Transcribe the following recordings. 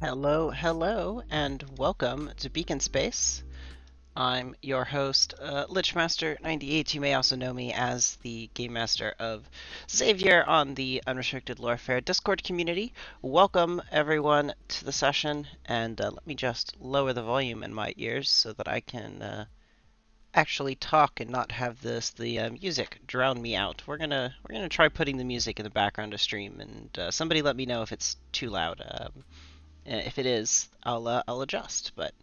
Hello, hello, and welcome to Beacon Space. I'm your host, Lichmaster98. You may also know me as the Game Master of Xavier on the Unrestricted Lorefare Discord community. Welcome, everyone, to the session, and let me just lower the volume in my ears so that I can actually talk and not have the music drown me out. We're gonna try putting the music in the background to stream, and somebody let me know if it's too loud. If it is, I'll adjust, but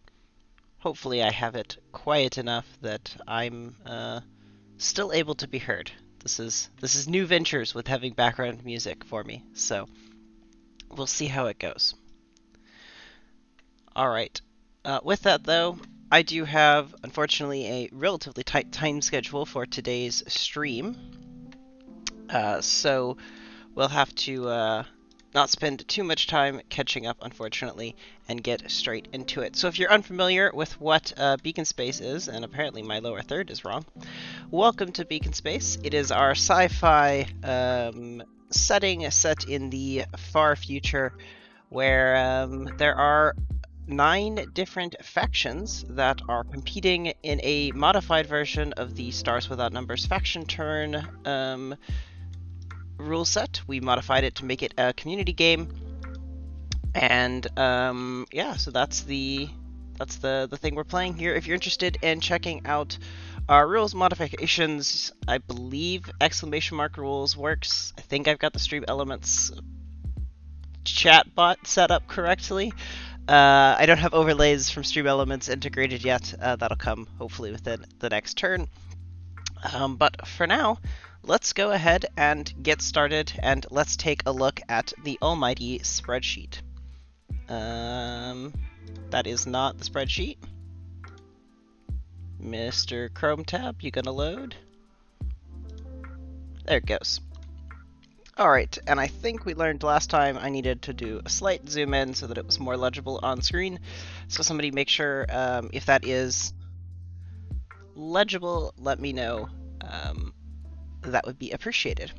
hopefully I have it quiet enough that I'm still able to be heard. This is new ventures with having background music for me, so we'll see how it goes. All right. With that, though, I do have, unfortunately, a relatively tight time schedule for today's stream, so we'll have to not spend too much time catching up, unfortunately, and get straight into it. So if you're unfamiliar with what Beacon Space is, and apparently my lower third is wrong, welcome to Beacon Space. It is our sci-fi setting set in the far future where there are 9 different factions that are competing in a modified version of the Stars Without Numbers faction turn rule set. We modified it to make it a community game, and yeah, so that's the thing we're playing here. If you're interested in checking out our rules modifications, I believe !rules works. I think I've got the Stream Elements chatbot set up correctly. I don't have overlays from Stream Elements integrated yet. That'll come hopefully within the next turn. But for now, let's go ahead and get started, and let's take a look at the almighty spreadsheet. That is not the spreadsheet. Mr. Chrome tab, you gonna load? There it goes. Alright, and I think we learned last time I needed to do a slight zoom in so that it was more legible on screen. So somebody make sure if that is legible, let me know. That would be appreciated.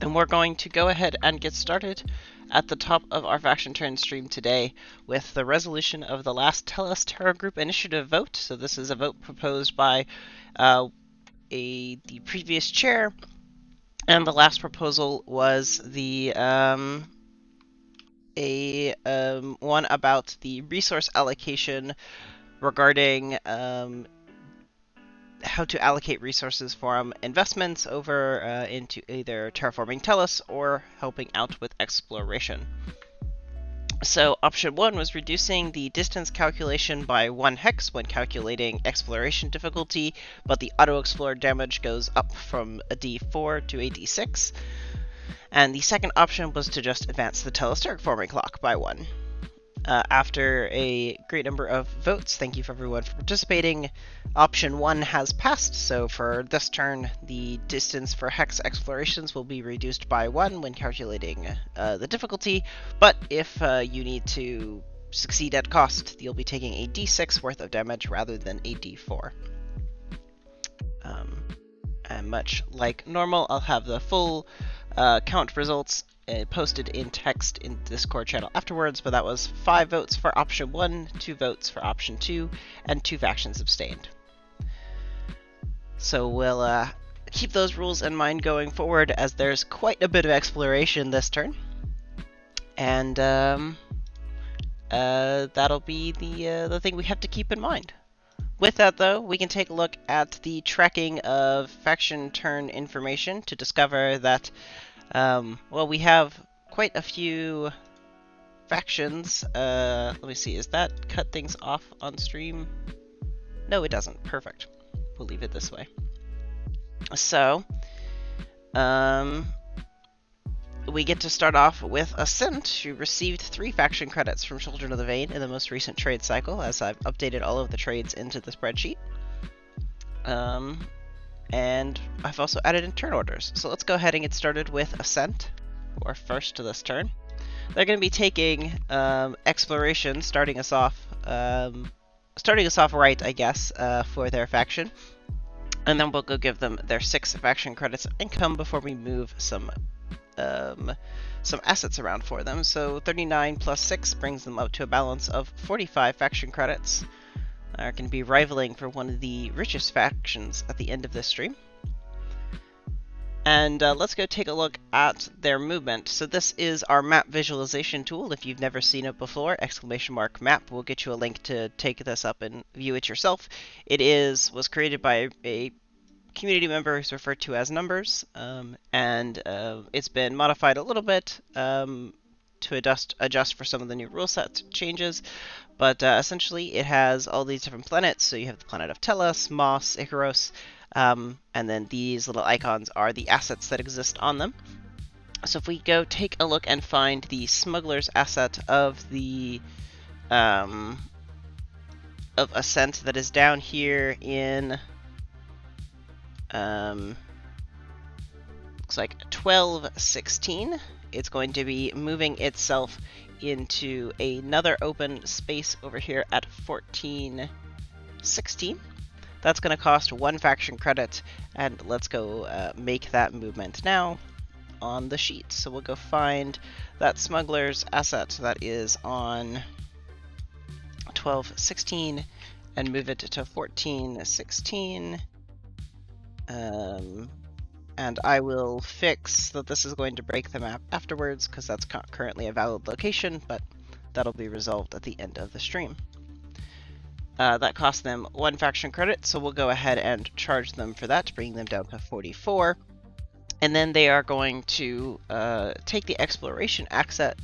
And we're going to go ahead and get started at the top of our faction turn stream today with the resolution of the last Tell Us Terra Group initiative vote. So this is a vote proposed by the previous chair, and the last proposal was the one about the resource allocation regarding how to allocate resources from investments over into either terraforming Tellus or helping out with exploration. So option 1 was reducing the distance calculation by 1 hex when calculating exploration difficulty, but the auto-explore damage goes up from a d4 to a d6. And the second option was to just advance the Tellus terraforming clock by 1. After a great number of votes, thank you for everyone for participating, option 1 has passed. So for this turn, the distance for hex explorations will be reduced by 1 when calculating the difficulty, but if you need to succeed at cost, you'll be taking a d6 worth of damage rather than a d4. And much like normal, I'll have the full count results posted in text in the Discord channel afterwards, but that was 5 votes for option 1, 2 votes for option 2, and 2 factions abstained. So we'll keep those rules in mind going forward, as there's quite a bit of exploration this turn, and that'll be the thing we have to keep in mind. With that, though, we can take a look at the tracking of faction turn information to discover that well, we have quite a few factions. Let me see, is that cut things off on stream? No, it doesn't. Perfect. We'll leave it this way. So, we get to start off with Ascent, who received 3 faction credits from Children of the Vein in the most recent trade cycle, as I've updated all of the trades into the spreadsheet. And I've also added in turn orders. So let's go ahead and get started with Ascent, who are first to this turn. They're going to be taking exploration, starting us off right, I guess, for their faction. And then we'll go give them their 6 faction credits of income before we move some some assets around for them. So 39 plus 6 brings them up to a balance of 45 faction credits. Are going to be rivaling for one of the richest factions at the end of this stream. And let's go take a look at their movement. So this is our map visualization tool. If you've never seen it before, !map will get you a link to take this up and view it yourself. It was created by a community member who's referred to as Numbers, and it's been modified a little bit to adjust for some of the new rule set changes. But essentially, it has all these different planets. So you have the planet of Tellus, Moss, Icaros, and then these little icons are the assets that exist on them. So if we go take a look and find the smuggler's asset of the of Ascent that is down here in looks like 1216, it's going to be moving itself into another open space over here at 1416. That's going to cost 1 faction credit, and let's go make that movement now on the sheet. So we'll go find that smuggler's asset that is on 1216 and move it to 1416. And I will fix that this is going to break the map afterwards, because that's currently a valid location, but that'll be resolved at the end of the stream. That cost them 1 faction credit, so we'll go ahead and charge them for that, bringing them down to 44. And then they are going to take the exploration action,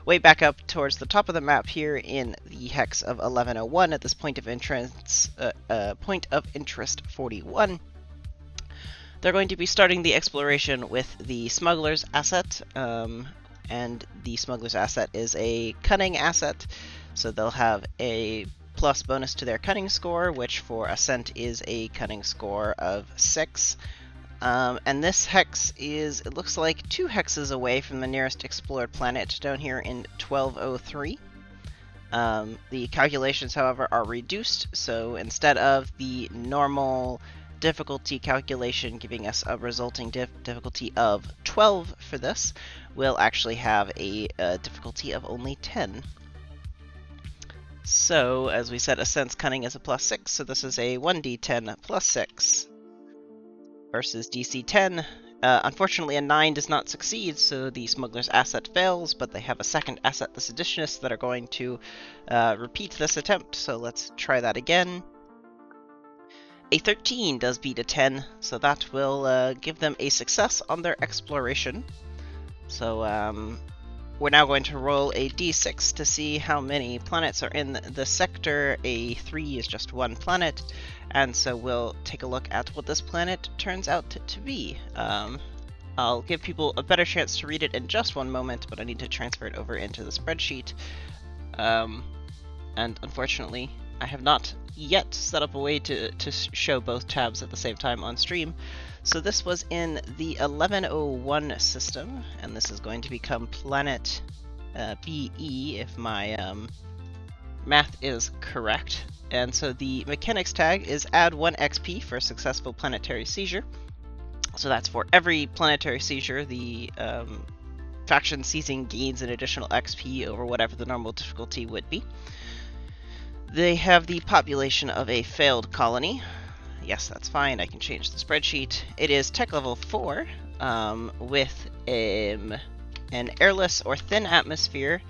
way back up towards the top of the map here in the hex of 1101 at this point of interest 41. They're going to be starting the exploration with the smuggler's asset, and the smuggler's asset is a cunning asset, so they'll have a plus bonus to their cunning score, which for Ascent is a cunning score of 6. And this hex is, it looks like, 2 hexes away from the nearest explored planet down here in 1203. The calculations, however, are reduced, so instead of the normal difficulty calculation giving us a resulting difficulty of 12 for this, we'll actually have a difficulty of only 10. So, as we said, Ascent's Cunning is a plus 6, so this is a 1d10 plus 6 versus DC 10. Unfortunately, a 9 does not succeed, so the smuggler's asset fails, but they have a second asset, the seditionists, that are going to repeat this attempt, so let's try that again. A 13 does beat a 10, so that will give them a success on their exploration. So we're now going to roll a d6 to see how many planets are in the sector. A 3 is just 1 planet, and so we'll take a look at what this planet turns out to be. I'll give people a better chance to read it in just one moment, but I need to transfer it over into the spreadsheet. And unfortunately, I have not yet set up a way to show both tabs at the same time on stream. So this was in the 1101 system, and this is going to become planet BE if my math is correct. And so the mechanics tag is add 1 XP for a successful planetary seizure. So that's for every planetary seizure, the faction seizing gains an additional XP over whatever the normal difficulty would be. They have the population of a failed colony. Yes, that's fine. I can change the spreadsheet. It is tech level 4 with an airless or thin atmosphere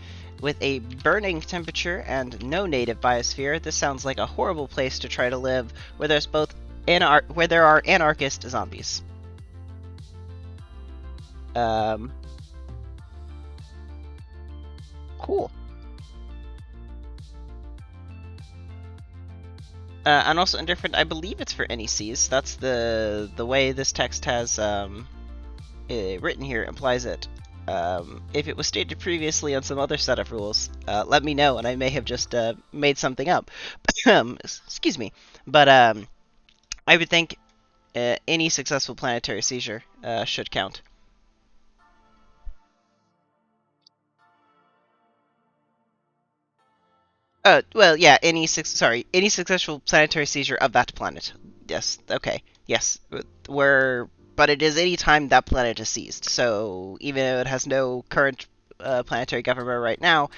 with a burning temperature and no native biosphere. This sounds like a horrible place to try to live, where there's both where there are anarchist zombies. Cool. And also indifferent, I believe it's for NECs. That's the way this text has written here implies it. If it was stated previously on some other set of rules, let me know, and I may have just made something up. Excuse me. But I would think any successful planetary seizure should count. Well, yeah, any successful planetary seizure of that planet. Yes, okay. Yes, we're but it is any time that planet is seized. So even though it has no current planetary government right now,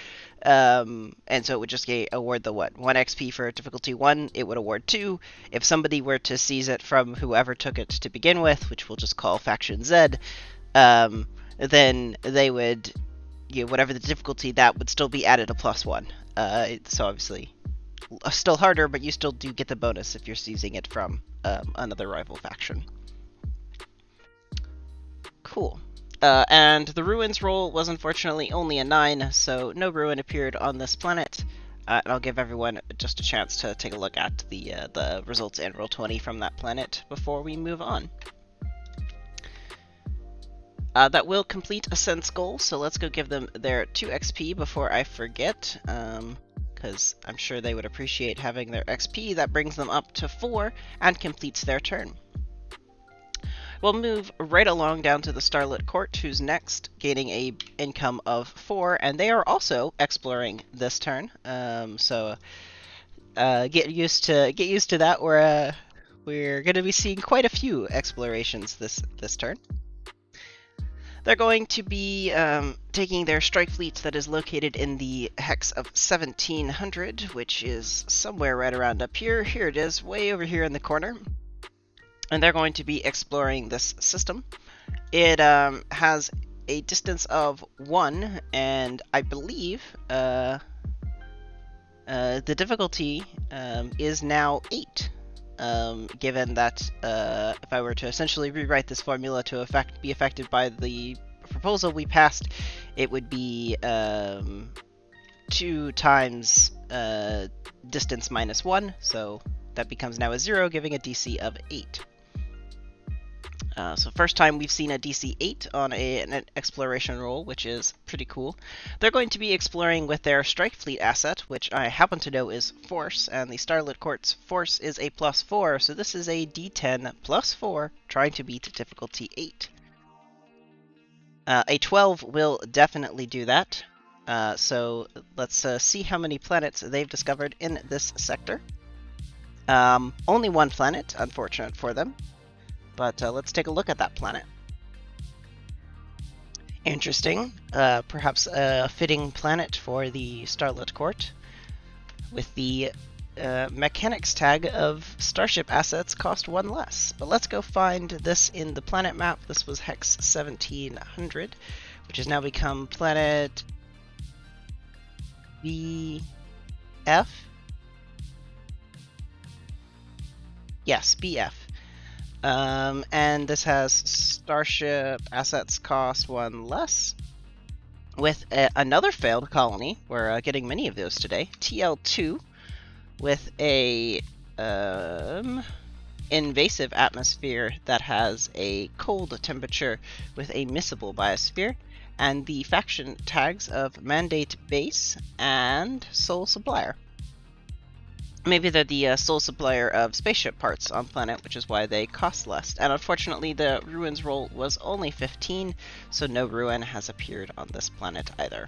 and so it would just award the 1 XP for difficulty 1. It would award 2. If somebody were to seize it from whoever took it to begin with, which we'll just call Faction Z, then they would, whatever the difficulty, that would still be added a +1. So obviously still harder, but you still do get the bonus if you're seizing it from another rival faction. Cool. And the ruins roll was unfortunately only a 9, so no ruin appeared on this planet. And I'll give everyone just a chance to take a look at the results and roll20 from that planet before we move on. That will complete Ascent's goal, so let's go give them their 2 XP before I forget, because I'm sure they would appreciate having their XP. That brings them up to 4 and completes their turn. We'll move right along down to the Starlet Court, who's next, gaining a income of 4, and they are also exploring this turn. So get used to that. We're going to be seeing quite a few explorations this turn. They're going to be taking their strike fleet that is located in the hex of 1700, which is somewhere right around up here. Here it is, way over here in the corner. And they're going to be exploring this system. It has a distance of 1, and I believe the difficulty is now 8. Given that if I were to essentially rewrite this formula to be affected by the proposal we passed, it would be 2 times distance minus 1, so that becomes now a 0, giving a DC of 8. So first time we've seen a DC 8 on an exploration roll, which is pretty cool. They're going to be exploring with their strike fleet asset, which I happen to know is Force, and the Starlet Court's Force is a +4, so this is a D10 +4, trying to beat difficulty 8. A 12 will definitely do that, so let's see how many planets they've discovered in this sector. Only 1 planet, unfortunate for them. But let's take a look at that planet. Interesting. Perhaps a fitting planet for the Starlet Court. With the mechanics tag of starship assets cost 1 less. But let's go find this in the planet map. This was Hex 1700, which has now become planet BF. Yes, BF. And this has starship assets cost 1 less. With another failed colony, we're getting many of those today, TL2, with a invasive atmosphere that has a cold temperature with a missable biosphere, and the faction tags of Mandate Base and Soul Supplier. Maybe they're the sole supplier of spaceship parts on planet, which is why they cost less. And unfortunately, the ruins roll was only 15, so no ruin has appeared on this planet either.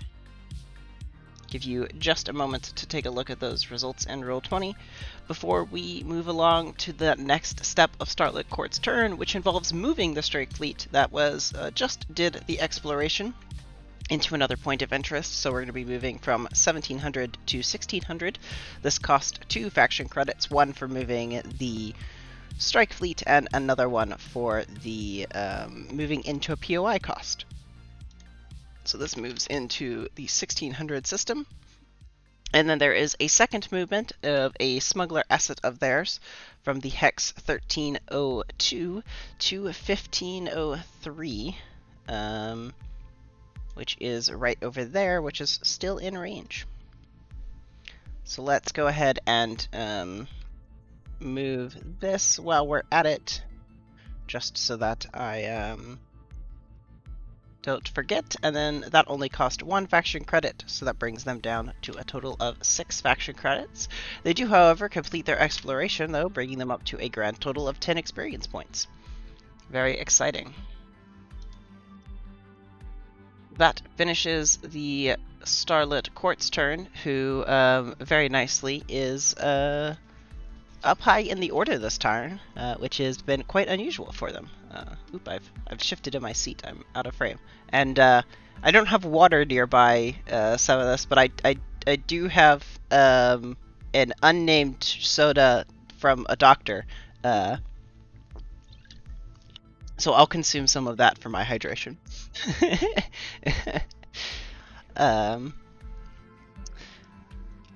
Give you just a moment to take a look at those results in Roll20 before we move along to the next step of Starlet Court's turn, which involves moving the strike fleet that was just did the exploration into another point of interest. So we're going to be moving from 1700 to 1600. This cost 2 faction credits, 1 for moving the strike fleet and another one for the moving into a POI cost. So this moves into the 1600 system. And then there is a second movement of a smuggler asset of theirs from the Hex 1302 to 1503. Which is right over there, which is still in range. So let's go ahead and move this while we're at it, just so that I don't forget. And then that only cost 1 faction credit, so that brings them down to a total of 6 faction credits. They do, however, complete their exploration, though, bringing them up to a grand total of 10 experience points. Very exciting. That finishes the Starlet Court's turn, who very nicely is up high in the order this turn, which has been quite unusual for them. I've shifted in my seat. I'm out of frame, and I don't have water nearby some of this, but I do have an unnamed soda from a doctor. So I'll consume some of that for my hydration.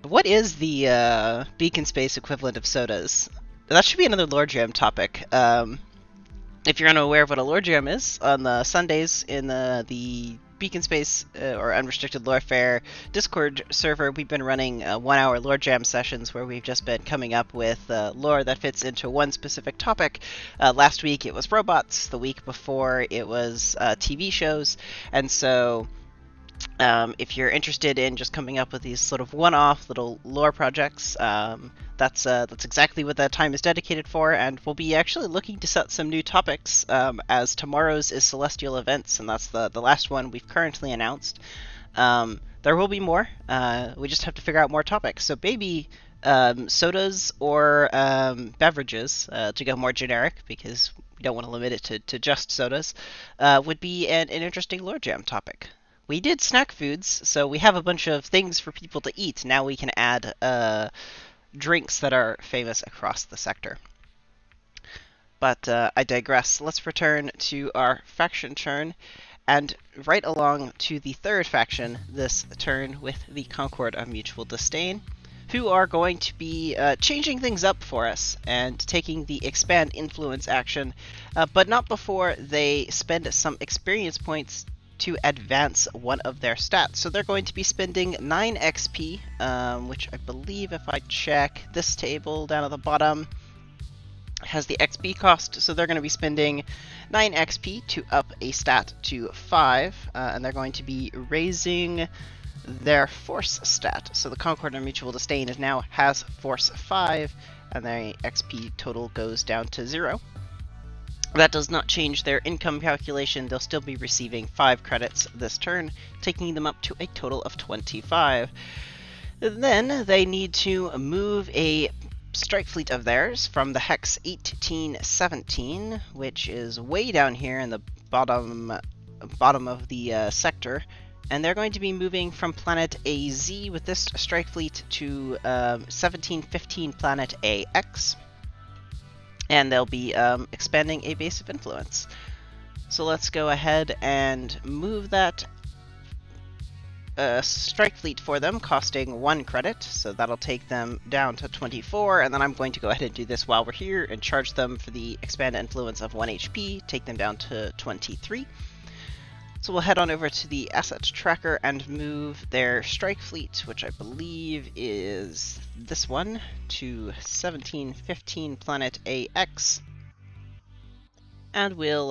What is the Beacon Space equivalent of sodas? That should be another Lore Jam topic. If you're unaware of what a Lore Jam is, on the Sundays in the Beacon Space or Unrestricted Lore Fair Discord server, we've been running 1-hour Lore Jam sessions where we've just been coming up with lore that fits into one specific topic. Last week it was robots, the week before it was TV shows, and so if you're interested in just coming up with these sort of one-off little lore projects, that's exactly what that time is dedicated for, and we'll be actually looking to set some new topics, as tomorrow's is Celestial Events, and that's the last one we've currently announced. There will be more. We just have to figure out more topics. So maybe sodas or beverages, to go more generic, because we don't want to limit it to just sodas, would be an interesting lore jam topic. We did snack foods, so we have a bunch of things for people to eat. Now we can add drinks that are famous across the sector. But I digress. Let's return to our faction turn, and right along to the third faction this turn with the Concord of Mutual Disdain, who are going to be changing things up for us and taking the Expand Influence action, but not before they spend some experience points to advance one of their stats. So they're going to be spending 9 XP, which I believe, if I check this table down at the bottom, has the XP cost. So they're going to be spending 9 XP to up a stat to 5, and they're going to be raising their Force stat. So the Concord of Mutual Disdain now has Force 5, and their XP total goes down to 0. That does not change their income calculation. They'll still be receiving 5 credits this turn, taking them up to a total of 25. Then they need to move a strike fleet of theirs from the Hex 1817, which is way down here in the bottom of the sector, and they're going to be moving from planet AZ with this strike fleet to 1715 planet AX. And they'll be expanding a base of influence. So let's go ahead and move that strike fleet for them, costing 1 credit. So that'll take them down to 24, and then I'm going to go ahead and do this while we're here and charge them for the expand influence of 1 HP, take them down to 23. So we'll head on over to the asset tracker and move their strike fleet, which I believe is this one, to 1715 planet AX. And we'll,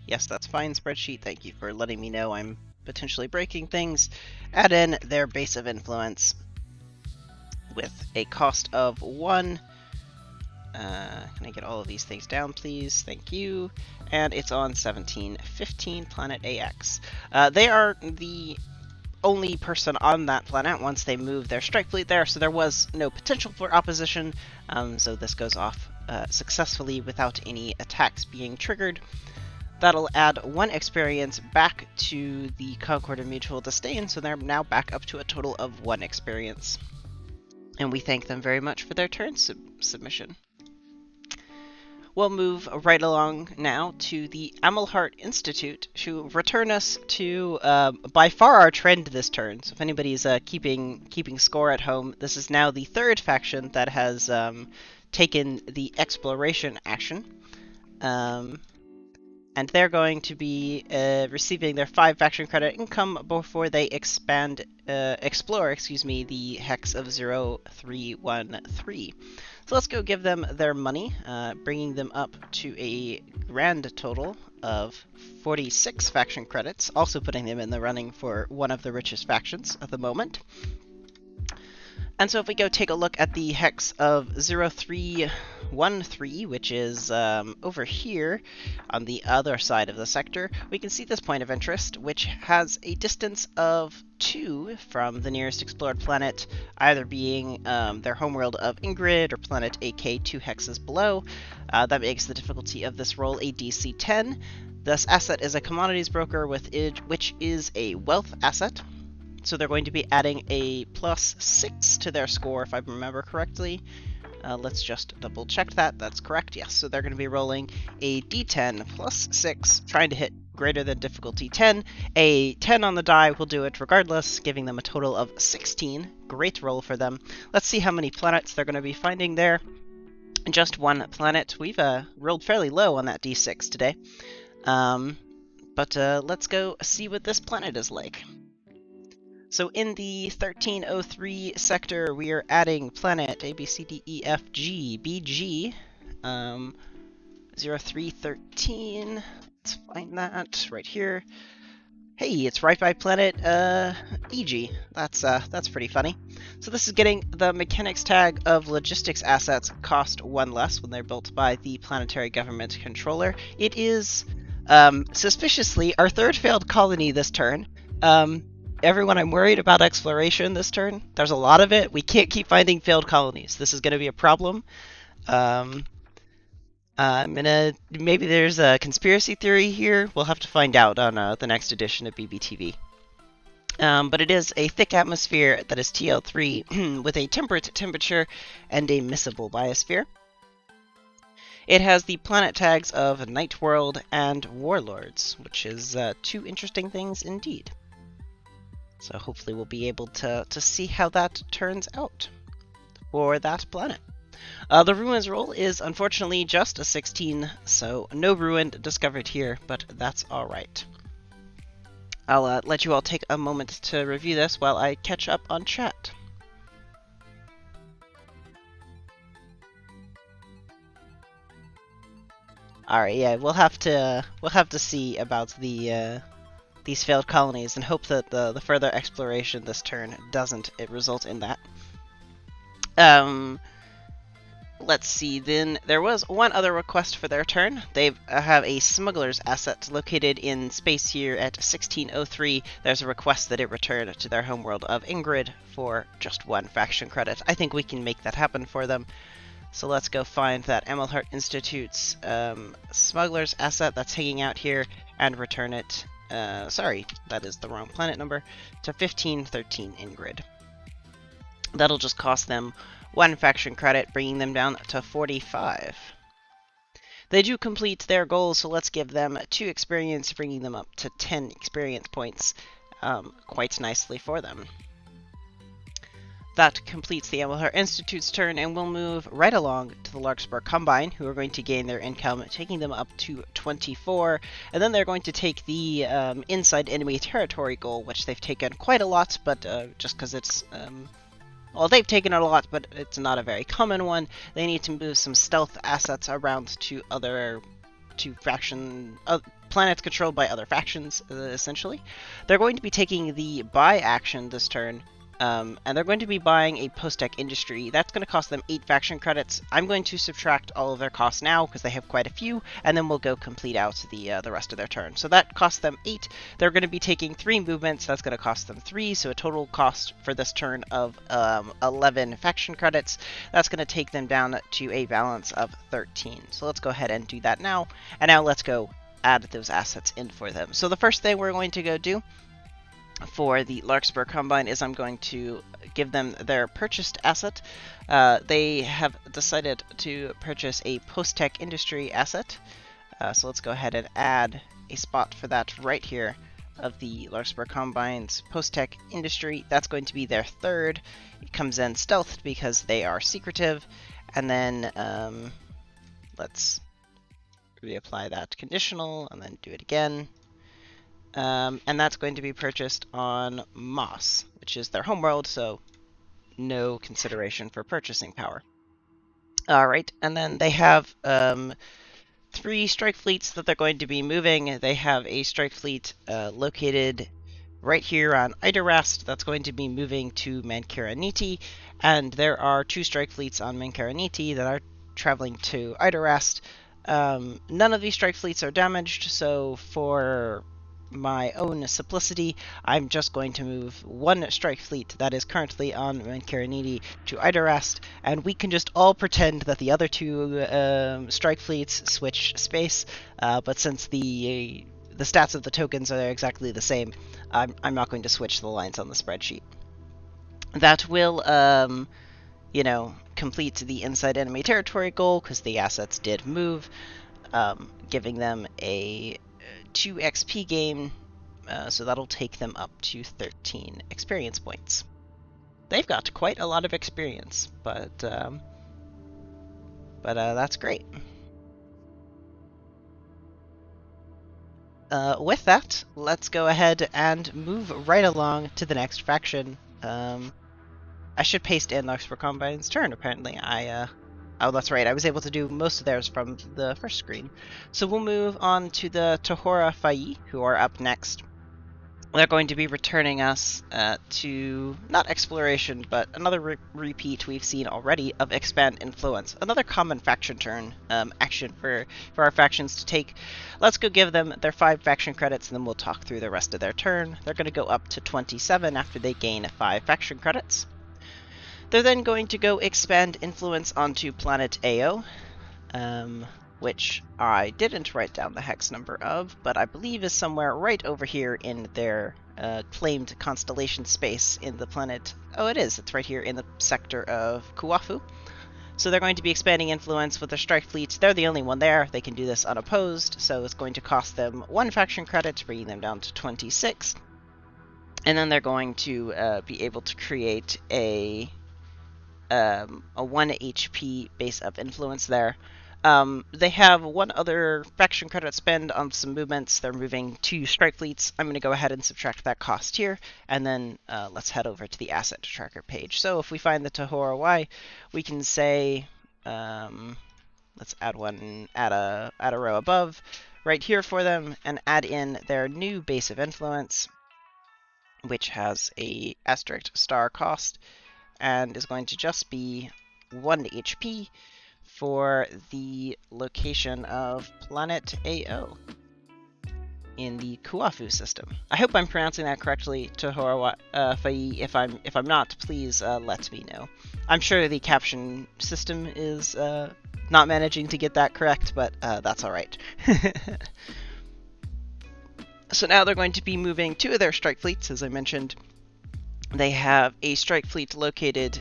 yes, that's fine, spreadsheet, thank you for letting me know I'm potentially breaking things. Add in their base of influence with a cost of 1. Can I get all of these things down, please? Thank you. And it's on 1715 planet AX. They are the only person on that planet once they move their strike fleet there, so there was no potential for opposition, so this goes off successfully without any attacks being triggered. That'll add 1 experience back to the Concord of Mutual Disdain, so they're now back up to a total of 1 experience. And we thank them very much for their turn submission. We'll move right along now to the Amelhart Institute to return us to by far our trend this turn. So if anybody's keeping score at home, this is now the 3rd faction that has taken the exploration action. And they're going to be receiving their 5 faction credit income before they explore the Hex of 0313. So let's go give them their money, bringing them up to a grand total of 46 faction credits, also putting them in the running for one of the richest factions at the moment. And so if we go take a look at the hex of 0313, which is over here on the other side of the sector, we can see this point of interest, which has a distance of 2 from the nearest explored planet, either being their homeworld of Ingrid or planet AK 2 hexes below. That makes the difficulty of this roll a DC 10. This asset is a commodities broker, which is a wealth asset. So they're going to be adding a +6 to their score, if I remember correctly. Let's just double check that. That's correct, yes. So they're going to be rolling a d10 +6, trying to hit greater than difficulty 10. A 10 on the die will do it regardless, giving them a total of 16. Great roll for them. Let's see how many planets they're going to be finding there. Just one planet. We've rolled fairly low on that d6 today. But let's go see what this planet is like. So in the 1303 sector, we are adding planet ABCDEFG BG 0313. Let's find that right here. Hey, it's right by planet EG. That's pretty funny. So this is getting the mechanics tag of logistics assets cost 1 less when they're built by the planetary government controller. It is suspiciously our third failed colony this turn. Everyone, I'm worried about exploration this turn. There's a lot of it. We can't keep finding failed colonies. This is going to be a problem. Maybe there's a conspiracy theory here. We'll have to find out on the next edition of BBTV. But it is a thick atmosphere that is TL3 with a temperate temperature and a miscible biosphere. It has the planet tags of Night World and Warlords, which is 2 interesting things indeed. So hopefully we'll be able to see how that turns out for that planet. The ruins roll is unfortunately just a 16, so no ruin discovered here, but that's alright. I'll let you all take a moment to review this while I catch up on chat. Alright, yeah, we'll have to see about the these failed colonies and hope that the further exploration this turn doesn't result in that. Let's see, then there was one other request for their turn. They have a smuggler's asset located in space here at 1603. There's a request that it return to their homeworld of Ingrid for just 1 faction credit. I think we can make that happen for them. So let's go find that Amelhart Institute's smuggler's asset that's hanging out here and return it. Sorry, that is the wrong planet number, to 1513 Ingrid. That'll just cost them 1 faction credit, bringing them down to 45. They do complete their goal, so let's give them 2 experience, bringing them up to 10 experience points quite nicely for them. That completes the Amelhart Institute's turn, and we'll move right along to the Larkspur Combine, who are going to gain their income, taking them up to 24, and then they're going to take the inside enemy territory goal, which they've taken quite a lot, but just because it's... well, they've taken it a lot, but it's not a very common one. They need to move some stealth assets around to planets controlled by other factions, essentially. They're going to be taking the buy action this turn, and they're going to be buying a post-tech industry. That's going to cost them 8 faction credits. I'm going to subtract all of their costs now because they have quite a few, and then we'll go complete out the rest of their turn. So that costs them 8. They're going to be taking 3 movements. That's going to cost them 3, so a total cost for this turn of 11 faction credits. That's going to take them down to a balance of 13. So let's go ahead and do that now. And now let's go add those assets in for them. So the first thing we're going to go do for the Larkspur Combine is I'm going to give them their purchased asset. They have decided to purchase a post-tech industry asset. So let's go ahead and add a spot for that right here of the Larkspur Combine's post-tech industry. That's going to be their 3rd. It comes in stealthed because they are secretive. And then let's reapply that conditional and then do it again. And that's going to be purchased on Moss, which is their homeworld, so no consideration for purchasing power. Alright, and then they have 3 strike fleets that they're going to be moving. They have a strike fleet located right here on Idarast that's going to be moving to Mankira Niti, And there are 2 strike fleets on Menkaraniti that are traveling to Idarast. None of these strike fleets are damaged, so for my own simplicity, I'm just going to move 1 strike fleet that is currently on Menkaraniti to Idarast, and we can just all pretend that the other 2 strike fleets switch space, but since the stats of the tokens are exactly the same, I'm not going to switch the lines on the spreadsheet. That will, complete the inside enemy territory goal, because the assets did move, giving them a 2 XP gain, so that'll take them up to 13 experience points. They've got quite a lot of experience, but that's great. With that, let's go ahead and move right along to the next faction. I should paste in Larkspur Combine's turn, apparently. Oh, that's right, I was able to do most of theirs from the first screen. So we'll move on to the Tohora Fai, who are up next. They're going to be returning us to, not exploration, but another repeat we've seen already of Expand Influence. Another common faction turn action for our factions to take. Let's go give them their 5 faction credits, and then we'll talk through the rest of their turn. They're going to go up to 27 after they gain 5 faction credits. They're then going to go expand influence onto planet Ao, which I didn't write down the hex number of, but I believe is somewhere right over here in their claimed constellation space in the planet. Oh, it is. It's right here in the sector of Kuafu. So they're going to be expanding influence with their strike fleets. They're the only one there. They can do this unopposed, so it's going to cost them 1 faction credit, bringing them down to 26. And then they're going to be able to create a 1 HP base of influence there. They have 1 other faction credit spend on some movements. They're moving 2 strike fleets. I'm going to go ahead and subtract that cost here, and then let's head over to the asset tracker page. So if we find the Tohora Y, we can say, let's add a row above right here for them, and add in their new base of influence, which has a asterisk star cost, and is going to just be 1 HP for the location of planet AO in the Kuafu system. I hope I'm pronouncing that correctly, Tohora Fai. If I'm not, please let me know. I'm sure the caption system is not managing to get that correct, but that's all right. So now they're going to be moving 2 of their strike fleets, as I mentioned. They have a strike fleet located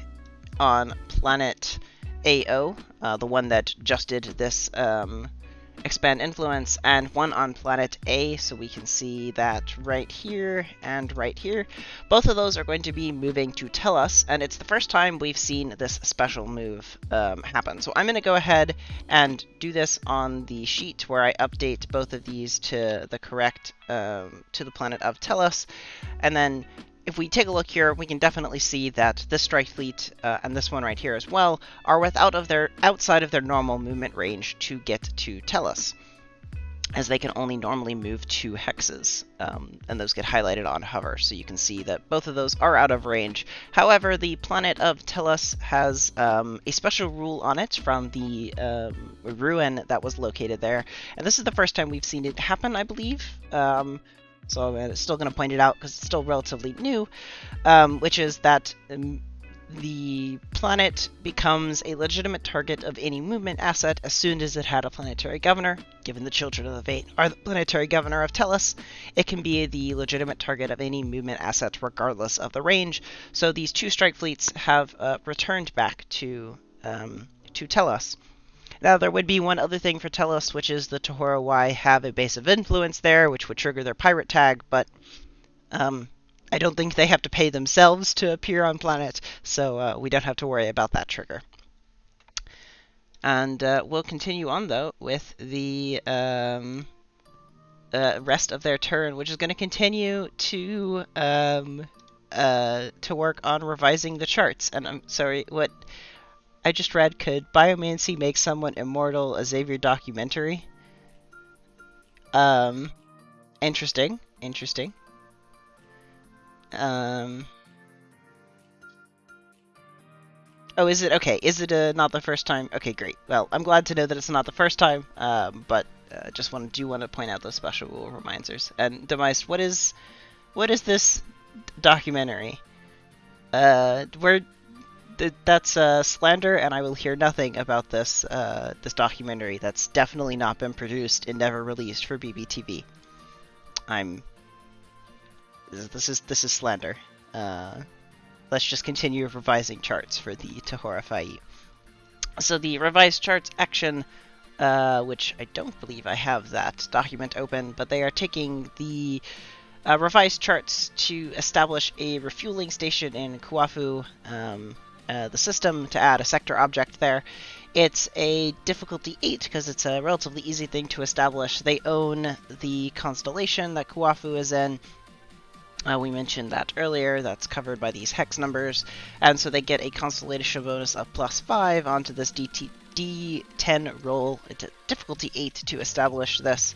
on planet AO, the one that just did this expand influence, and 1 on planet A, so we can see that right here and right here. Both of those are going to be moving to Tellus, and it's the first time we've seen this special move happen. So I'm going to go ahead and do this on the sheet where I update both of these to the correct, to the planet of Tellus, and then if we take a look here, we can definitely see that this strike fleet and this one right here as well are outside of their normal movement range to get to Tellus, as they can only normally move 2 hexes, and those get highlighted on hover, so you can see that both of those are out of range. However, the planet of Tellus has a special rule on it from the ruin that was located there, and this is the first time we've seen it happen, I believe. So I'm still going to point it out because it's still relatively new, which is that the planet becomes a legitimate target of any movement asset as soon as it had a planetary governor. Given the Children of the Fate are the planetary governor of Tellus, it can be the legitimate target of any movement asset regardless of the range. So these 2 strike fleets have returned back to Tellus. Now, there would be one other thing for Tellus, which is the Tohora Y have a base of influence there, which would trigger their pirate tag, but I don't think they have to pay themselves to appear on planet, so we don't have to worry about that trigger. And we'll continue on, though, with the rest of their turn, which is going to continue to work on revising the charts. And I'm sorry, what I just read, could biomancy make someone immortal? A Xavier documentary? Interesting. Interesting. Oh, is it? Okay, is it not the first time? Okay, great. Well, I'm glad to know that it's not the first time, but just do want to point out those special rule reminders. And Demise, what is this documentary? That's slander, and I will hear nothing about this this documentary that's definitely not been produced and never released for BBTV. This is slander. Let's just continue revising charts for to horrify you. So the revised charts action, which I don't believe I have that document open, but they are taking the revised charts to establish a refueling station in Kuafu, the system, to add a sector object there. It's a difficulty 8 because it's a relatively easy thing to establish. They own the constellation that Kuafu is in. We mentioned that earlier. That's covered by these hex numbers, and so they get a constellation bonus of +5 onto this D10 roll. It's a difficulty 8 to establish this.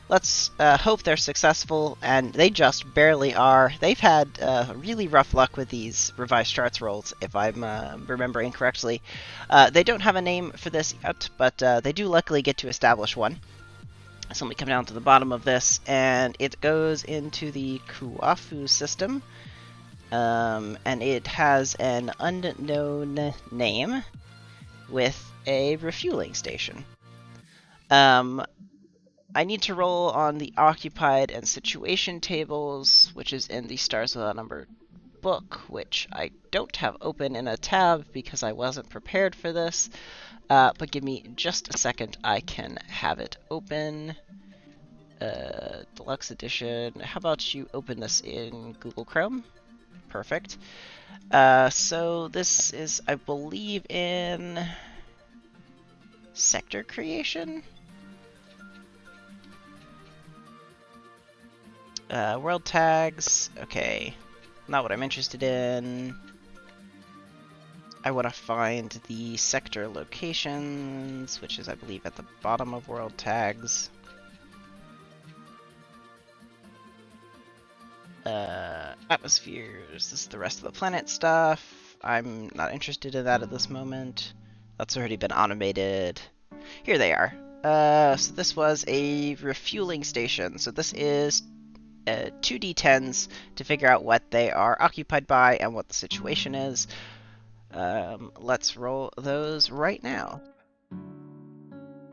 Let's hope they're successful, and they just barely are. They've had really rough luck with these revised charts rolls, if I'm remembering correctly. They don't have a name for this yet, but they do luckily get to establish one. So let me come down to the bottom of this, and it goes into the Kuafu system, and it has an unknown name with a refueling station. I need to roll on the occupied and situation tables, which is in the Stars Without Number book, which I don't have open in a tab because I wasn't prepared for this. But give me just a second, I can have it open. Deluxe edition. How about you open this in Google Chrome? Perfect. So this is, I believe, in sector creation? World tags. Okay. Not what I'm interested in. I want to find the sector locations, which is, I believe, at the bottom of world tags. Atmospheres. This is the rest of the planet stuff. I'm not interested in that at this moment. That's already been automated. Here they are. So this was a refueling station. So this is 2d10s to figure out what they are occupied by and what the situation is. Let's roll those right now.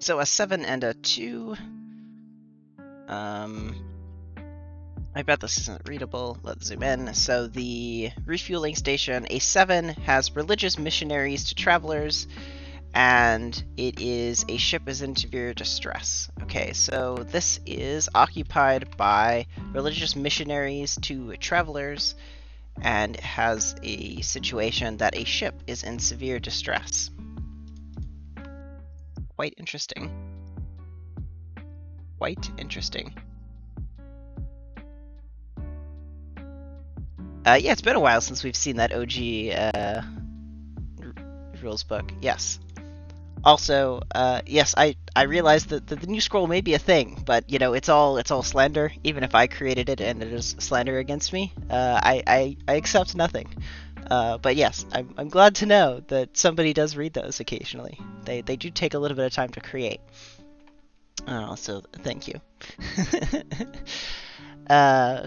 So a 7 and a 2. I bet this isn't readable. Let's zoom in. So the refueling station, a 7, has religious missionaries to travelers, and it is a ship is in severe distress. Okay, so this is occupied by religious missionaries to travelers, and has a situation that a ship is in severe distress. Quite interesting. Quite interesting. Yeah, it's been a while since we've seen that OG rules book. Yes. Also, yes, I realize that the new scroll may be a thing, but you know, it's all slander. Even if I created it and it is slander against me, I accept nothing. But yes, I'm glad to know that somebody does read those occasionally. They do take a little bit of time to create. So thank you.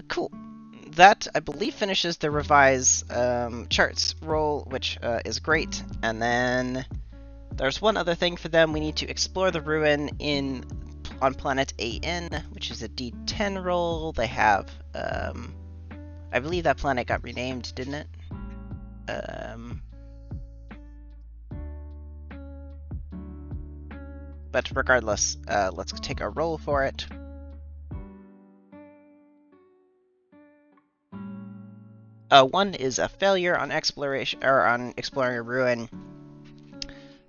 Cool. That, I believe, finishes the revise charts roll, which is great. And then there's one other thing for them. We need to explore the ruin on planet AN, which is a D10 roll. They have, I believe that planet got renamed, didn't it? But regardless, let's take a roll for it. One is a failure on exploration or on exploring a ruin,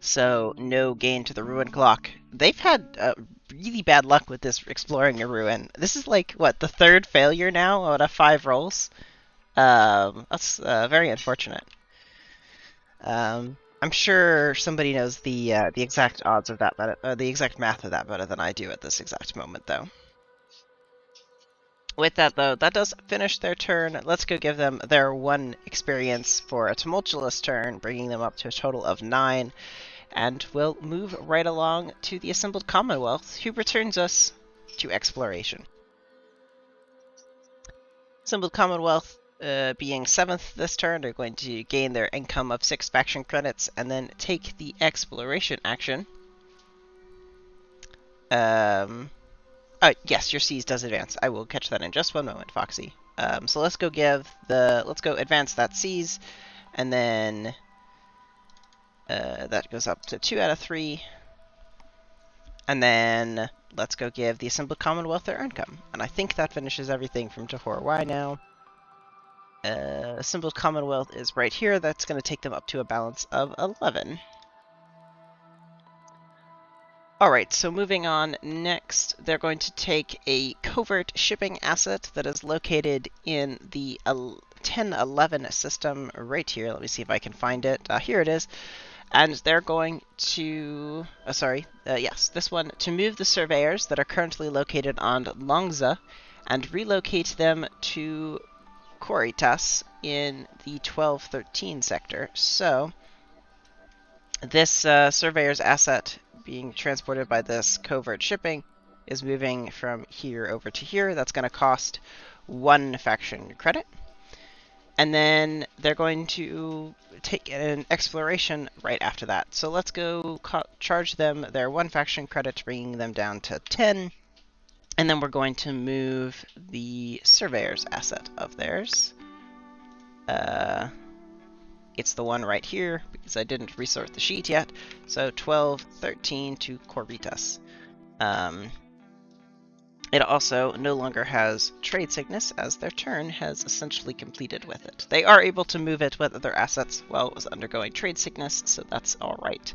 so no gain to the ruin clock. They've had really bad luck with this exploring a ruin. This is like what, the 3rd failure now out of 5 rolls. That's very unfortunate. I'm sure somebody knows the exact odds of that better, the exact math of that better than I do at this exact moment, though. With that, though, that does finish their turn. Let's go give them their 1 experience for a tumultuous turn, bringing them up to a total of 9. And we'll move right along to the Assembled Commonwealth, who returns us to exploration. Assembled Commonwealth, being 7th this turn, are going to gain their income of 6 faction credits, and then take the exploration action. Oh, yes, your siege does advance. I will catch that in just one moment, Foxy. So let's go advance that siege, and then that goes up to 2 out of 3. And then let's go give the Assembled Commonwealth their income. And I think that finishes everything from Tahor Y now. Assembled Commonwealth is right here. That's going to take them up to a balance of 11. Alright, so moving on, next they're going to take a covert shipping asset that is located in the 1011 system right here. Let me see if I can find it. Here it is. And they're going to... yes, this one. To move the surveyors that are currently located on Longza and relocate them to Coritas in the 1213 sector. So, this surveyor's asset being transported by this covert shipping is moving from here over to here. That's going to cost 1 faction credit. And then they're going to take an exploration right after that. So let's go charge them their 1 faction credit, bringing them down to 10. And then we're going to move the surveyor's asset of theirs. It's the one right here, because I didn't resort the sheet yet. So 1213 to Coritas. It also no longer has trade sickness, as their turn has essentially completed with it. They are able to move it with other assets while it was undergoing trade sickness, so that's alright.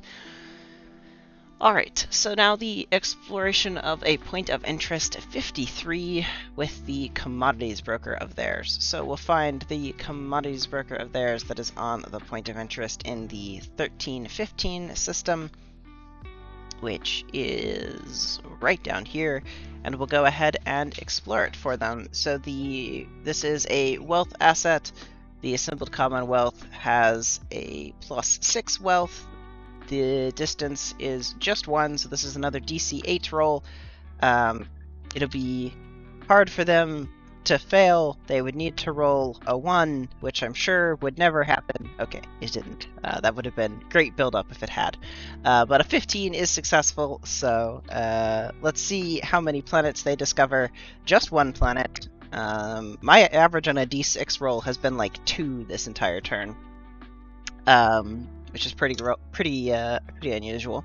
Alright, so now the exploration of a point of interest 53 with the commodities broker of theirs. So we'll find the commodities broker of theirs that is on the point of interest in the 1315 system, which is right down here, and we'll go ahead and explore it for them. So this is a wealth asset. The Assembled Commonwealth has a +6 wealth. The distance is just 1, so this is another DC 8 roll. It'll be hard for them to fail. They would need to roll a 1, which I'm sure would never happen. Okay, it didn't. That would have been great build-up if it had. But a 15 is successful, so let's see how many planets they discover. Just 1 planet. My average on a D6 roll has been like 2 this entire turn. Which is pretty unusual.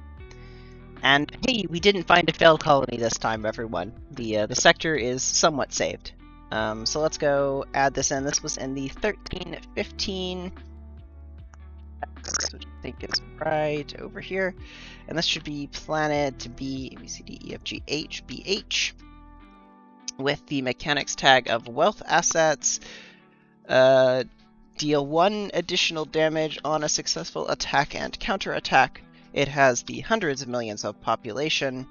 And hey, we didn't find a failed colony this time, everyone. The sector is somewhat saved. So let's go add this in. This was in the 1315, which I think is right over here. And this should be planet B, A, B, C, D, E, F, G, H, B, H, with the mechanics tag of wealth assets. Deal 1 additional damage on a successful attack and counterattack. It has the hundreds of millions of population.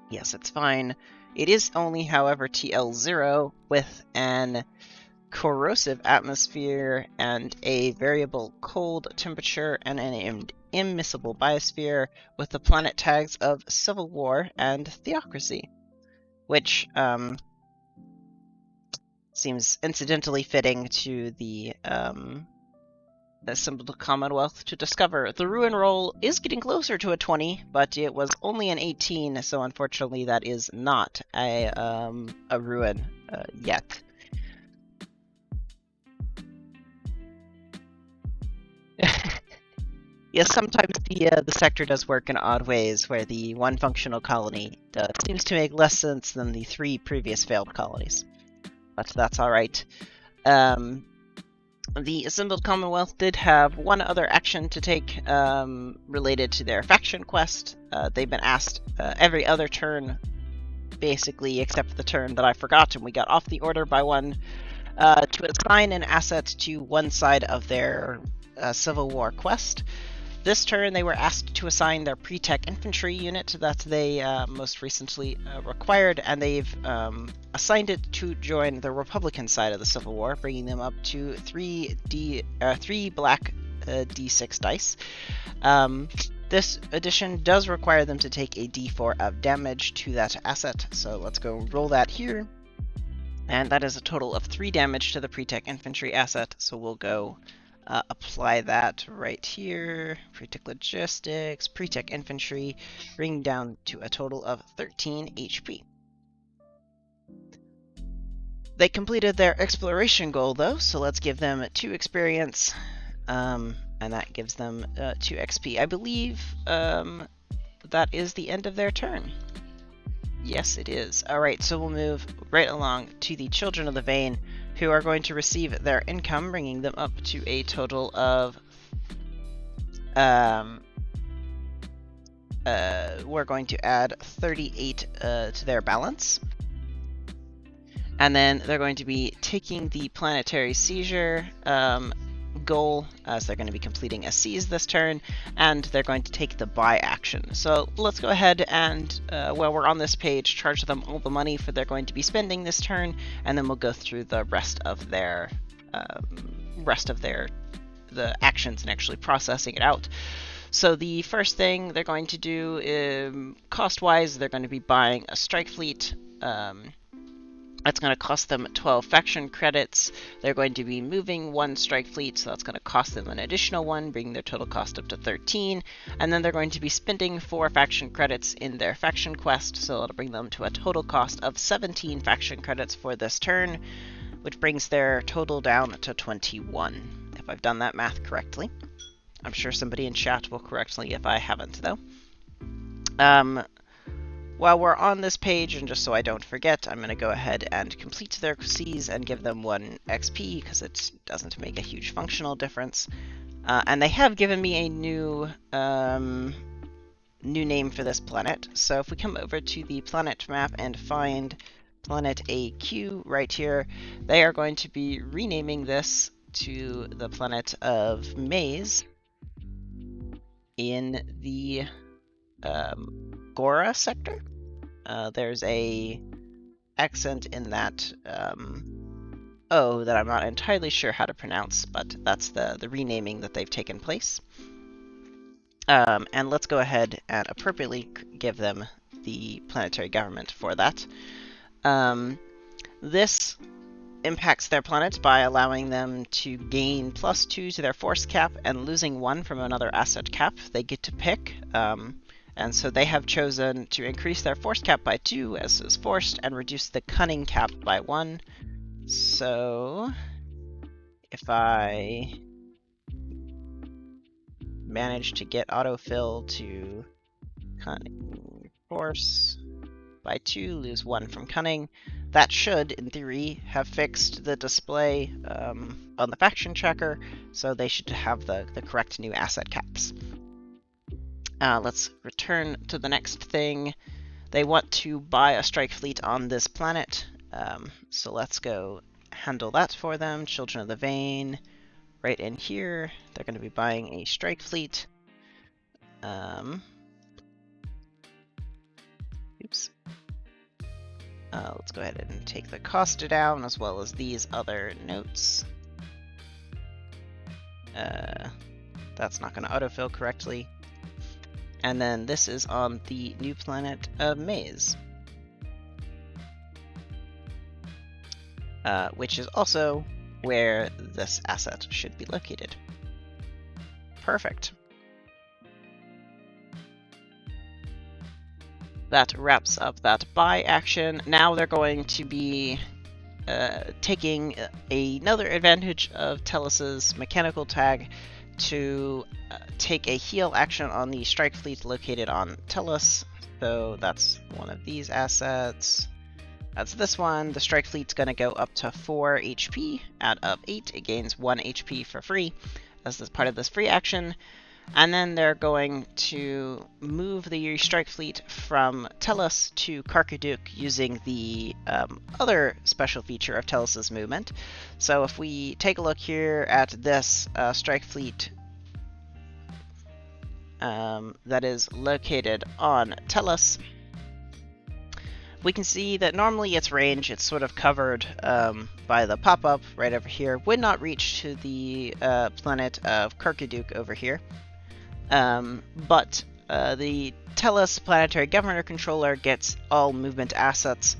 Yes, it's fine. It is only, however, TL0 with an corrosive atmosphere and a variable cold temperature and an immiscible biosphere with the planet tags of Civil War and Theocracy, which seems incidentally fitting to the Assembled Commonwealth to discover. The ruin roll is getting closer to a 20, but it was only an 18, so unfortunately that is not a ruin yet. Yes, sometimes the sector does work in odd ways, where the 1 functional colony seems to make less sense than the 3 previous failed colonies. But that's alright. The Assembled Commonwealth did have 1 other action to take related to their faction quest. They've been asked every other turn, basically, except the turn that I forgot and we got off the order by 1, to assign an asset to one side of their Civil War quest. This turn, they were asked to assign their pre-tech infantry unit that they most recently required, and they've assigned it to join the Republican side of the Civil War, bringing them up to 3 black D6 dice. This addition does require them to take a D4 of damage to that asset, so let's go roll that here. And that is a total of 3 damage to the pre-tech infantry asset, so we'll go apply that right here. Pre-tech logistics, pre-tech infantry, bring down to a total of 13 HP. They completed their exploration goal though, so let's give them 2 experience, and that gives them 2 XP. I believe that is the end of their turn. Yes, it is. Alright, so we'll move right along to the Children of the Vein, who are going to receive their income, bringing them up to a total of... we're going to add 38 to their balance. And then they're going to be taking the Planetary Seizure goal, as they're going to be completing a seize this turn, and they're going to take the buy action. So let's go ahead and, while we're on this page, charge them all the money for they're going to be spending this turn, and then we'll go through the rest of their the actions and actually processing it out. So the first thing they're going to do, cost-wise, they're going to be buying a strike fleet. That's going to cost them 12 faction credits. They're going to be moving 1 strike fleet, so that's going to cost them an additional 1, bringing their total cost up to 13. And then they're going to be spending 4 faction credits in their faction quest, so it'll bring them to a total cost of 17 faction credits for this turn, which brings their total down to 21, if I've done that math correctly. I'm sure somebody in chat will correct me if I haven't, though. While we're on this page, and just so I don't forget, I'm going to go ahead and complete their seize and give them 1 XP, because it doesn't make a huge functional difference. And they have given me a new name for this planet. So if we come over to the planet map and find planet AQ right here, they are going to be renaming this to the planet of Maze in the Gora sector. There's a accent in that O that I'm not entirely sure how to pronounce, but that's the renaming that they've taken place. And let's go ahead and appropriately give them the planetary government for that. This impacts their planet by allowing them to gain +2 to their force cap and losing 1 from another asset cap. They get to pick, and so they have chosen to increase their force cap by 2, as is forced, and reduce the cunning cap by 1. So if I manage to get autofill to cunning force by 2, lose 1 from cunning, that should, in theory, have fixed the display on the faction tracker, so they should have the correct new asset caps. Let's return to the next thing. They want to buy a strike fleet on this planet, so let's go handle that for them. Children of the Vein, right in here. They're going to be buying a strike fleet. Oops. Let's go ahead and take the cost down, as well as these other notes. That's not going to autofill correctly. And then this is on the new planet of Maze, which is also where this asset should be located. Perfect. That wraps up that buy action. Now they're going to be taking another advantage of Telus's mechanical tag to take a heal action on the strike fleet located on Telus. So that's one of these assets. That's this one. The strike fleet's going to go up to 4 HP out of 8. It gains 1 HP for free as this part of this free action. And then they're going to move the strike fleet from Telus to Karkaduk using the other special feature of Telus's movement. So if we take a look here at this strike fleet that is located on Tellus, we can see that normally its range, it's sort of covered by the pop-up right over here, would not reach to the planet of Kirkaduk over here. But the Tellus Planetary Governor Controller gets all movement assets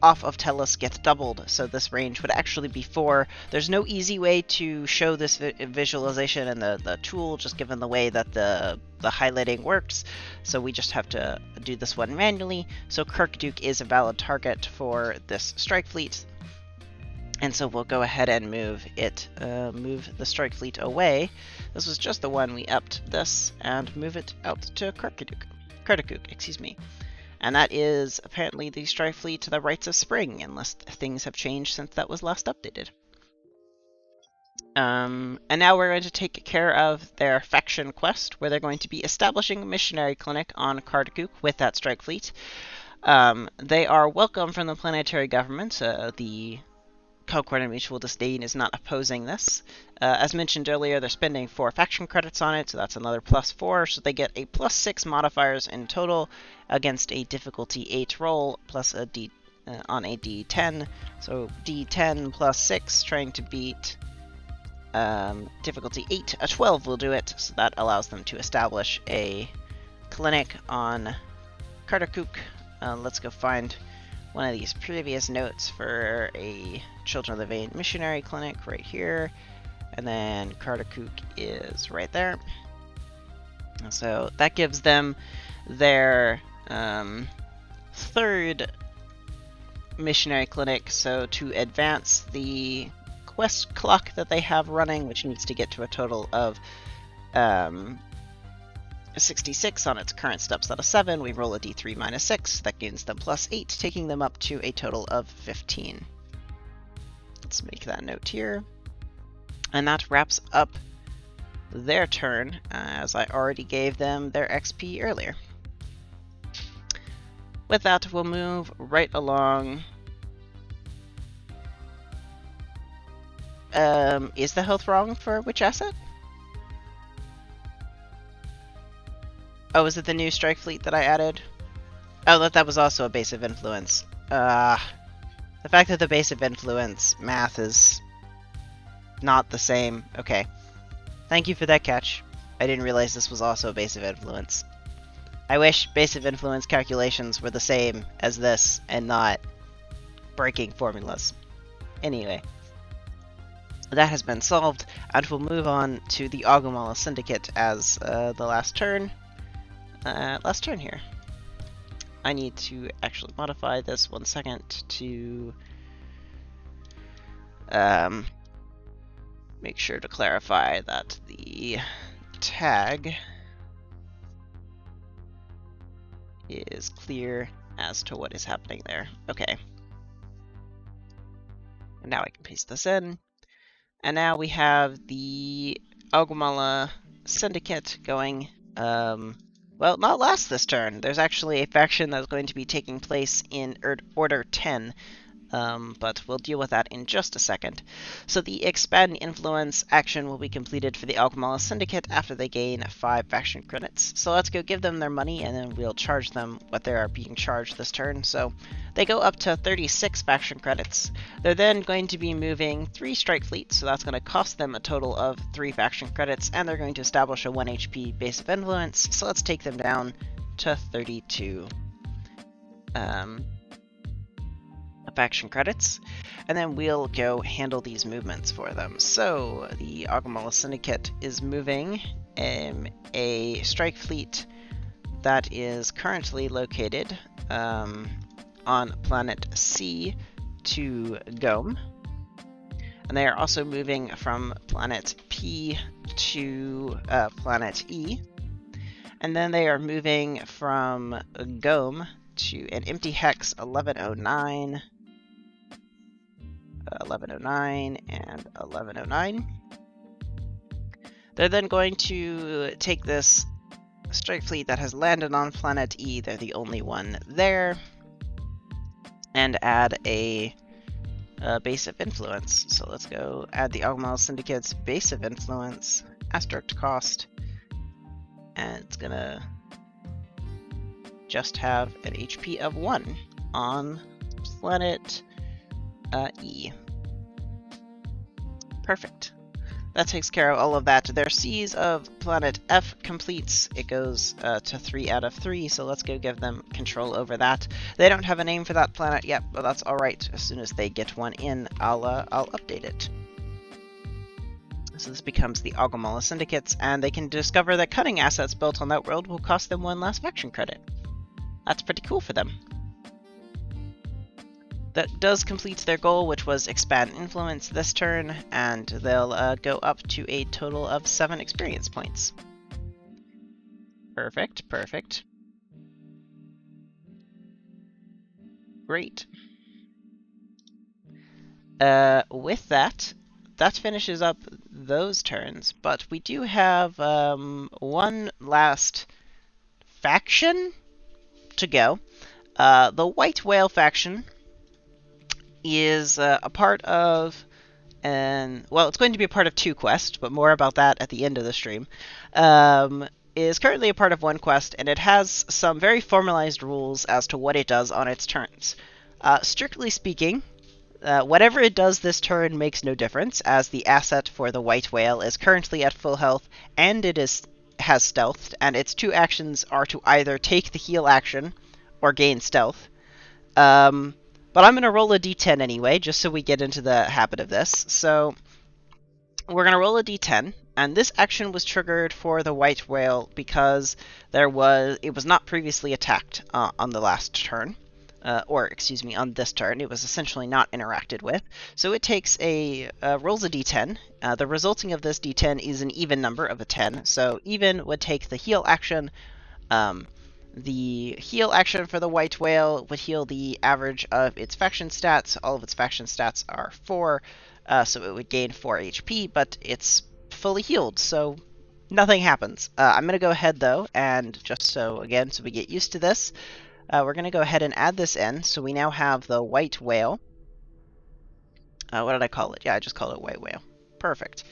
off of Tellus gets doubled, so this range would actually be 4. There's no easy way to show this visualization in the tool, just given the way that the highlighting works, so we just have to do this one manually. So Kirkaduk is a valid target for this strike fleet, and so we'll go ahead and move the strike fleet away. This was just the one we upped this, and move it out to Kirkaduk, excuse me. And that is apparently the strike fleet to the Rites of Spring, unless things have changed since that was last updated. And now we're going to take care of their faction quest, where they're going to be establishing a missionary clinic on Kirkaduk with that strike fleet. They are welcome from the planetary government. The Concord and Mutual Disdain is not opposing this. As mentioned earlier, they're spending 4 faction credits on it, so that's another +4, so they get a +6 modifiers in total against a difficulty 8 roll, plus a D on a D10. So D10 +6, trying to beat difficulty 8. A 12 will do it, so that allows them to establish a clinic on Kirkaduk. Let's go find one of these previous notes for a Children of the Vein missionary clinic right here, and then Kirkaduk is right there. So that gives them their 3rd missionary clinic, so to advance the quest clock that they have running, which needs to get to a total of 66 on its current steps out of 7, we roll a d3 -6, that gains them +8, taking them up to a total of 15. Let's make that note here. And that wraps up their turn, as I already gave them their XP earlier. With that, we'll move right along. Is the health wrong for which asset? Oh, was it the new strike fleet that I added? Oh, that was also a base of influence. The fact that the base of influence math is not the same. Okay. Thank you for that catch. I didn't realize this was also a base of influence. I wish base of influence calculations were the same as this and not breaking formulas. Anyway. That has been solved, and we'll move on to the Agamola Syndicate as the last turn. Last turn here. I need to actually modify this 1 second to make sure to clarify that the tag is clear as to what is happening there. Okay. And now I can paste this in. And now we have the Alcomola Syndicate going, well, not last this turn. There's actually a faction that's going to be taking place in Order 10, but we'll deal with that in just a second. So the Expand Influence action will be completed for the Alcomola Syndicate after they gain 5 faction credits. So let's go give them their money, and then we'll charge them what they are being charged this turn. So they go up to 36 faction credits. They're then going to be moving 3 strike fleets, so that's going to cost them a total of 3 faction credits, and they're going to establish a 1 HP base of influence. So let's take them down to 32 faction credits, and then we'll go handle these movements for them. So the Agamola Syndicate is moving a strike fleet that is currently located on planet C to Gome, and they are also moving from planet P to planet E, and then they are moving from Gome to an empty hex 1109, 1109, and 1109. They're then going to take this strike fleet that has landed on planet E, they're the only one there, and add a base of influence. So let's go add the Agamola Syndicate's base of influence, asterisk cost, and it's gonna just have an HP of 1 on planet E. Perfect. That takes care of all of that. Their Seas of planet F completes. It goes to 3 out of 3, so let's go give them control over that. They don't have a name for that planet yet, but that's alright. As soon as they get one in, I'll update it. So this becomes the Agamola Syndicates, and they can discover that cutting assets built on that world will cost them 1 less faction credit. That's pretty cool for them. That does complete their goal, which was expand influence this turn, and they'll go up to a total of 7 experience points. Perfect, perfect. Great. With that, that finishes up those turns, but we do have one last faction to go. The White Whale faction is a part of well, it's going to be a part of 2 quests, but more about that at the end of the stream. Is currently a part of 1 quest, and it has some very formalized rules as to what it does on its turns. Strictly speaking, whatever it does this turn makes no difference, as the asset for the White Whale is currently at full health, and it has stealthed, and its 2 actions are to either take the heal action or gain stealth. But I'm going to roll a d10 anyway, just so we get into the habit of this. So we're going to roll a d10, and this action was triggered for the White Whale because it was not previously attacked on the last turn. Or, excuse me, on this turn. It was essentially not interacted with. So it takes rolls a d10. The resulting of this d10 is an even number of a 10. So even would take the heal action. The heal action for the White Whale would heal the average of its faction stats. All of its faction stats are 4, so it would gain 4 HP, but it's fully healed, so nothing happens. I'm going to go ahead, though, and just so we get used to this, we're going to go ahead and add this in. So we now have the White Whale. What did I call it? Yeah, I just called it White Whale. Perfect.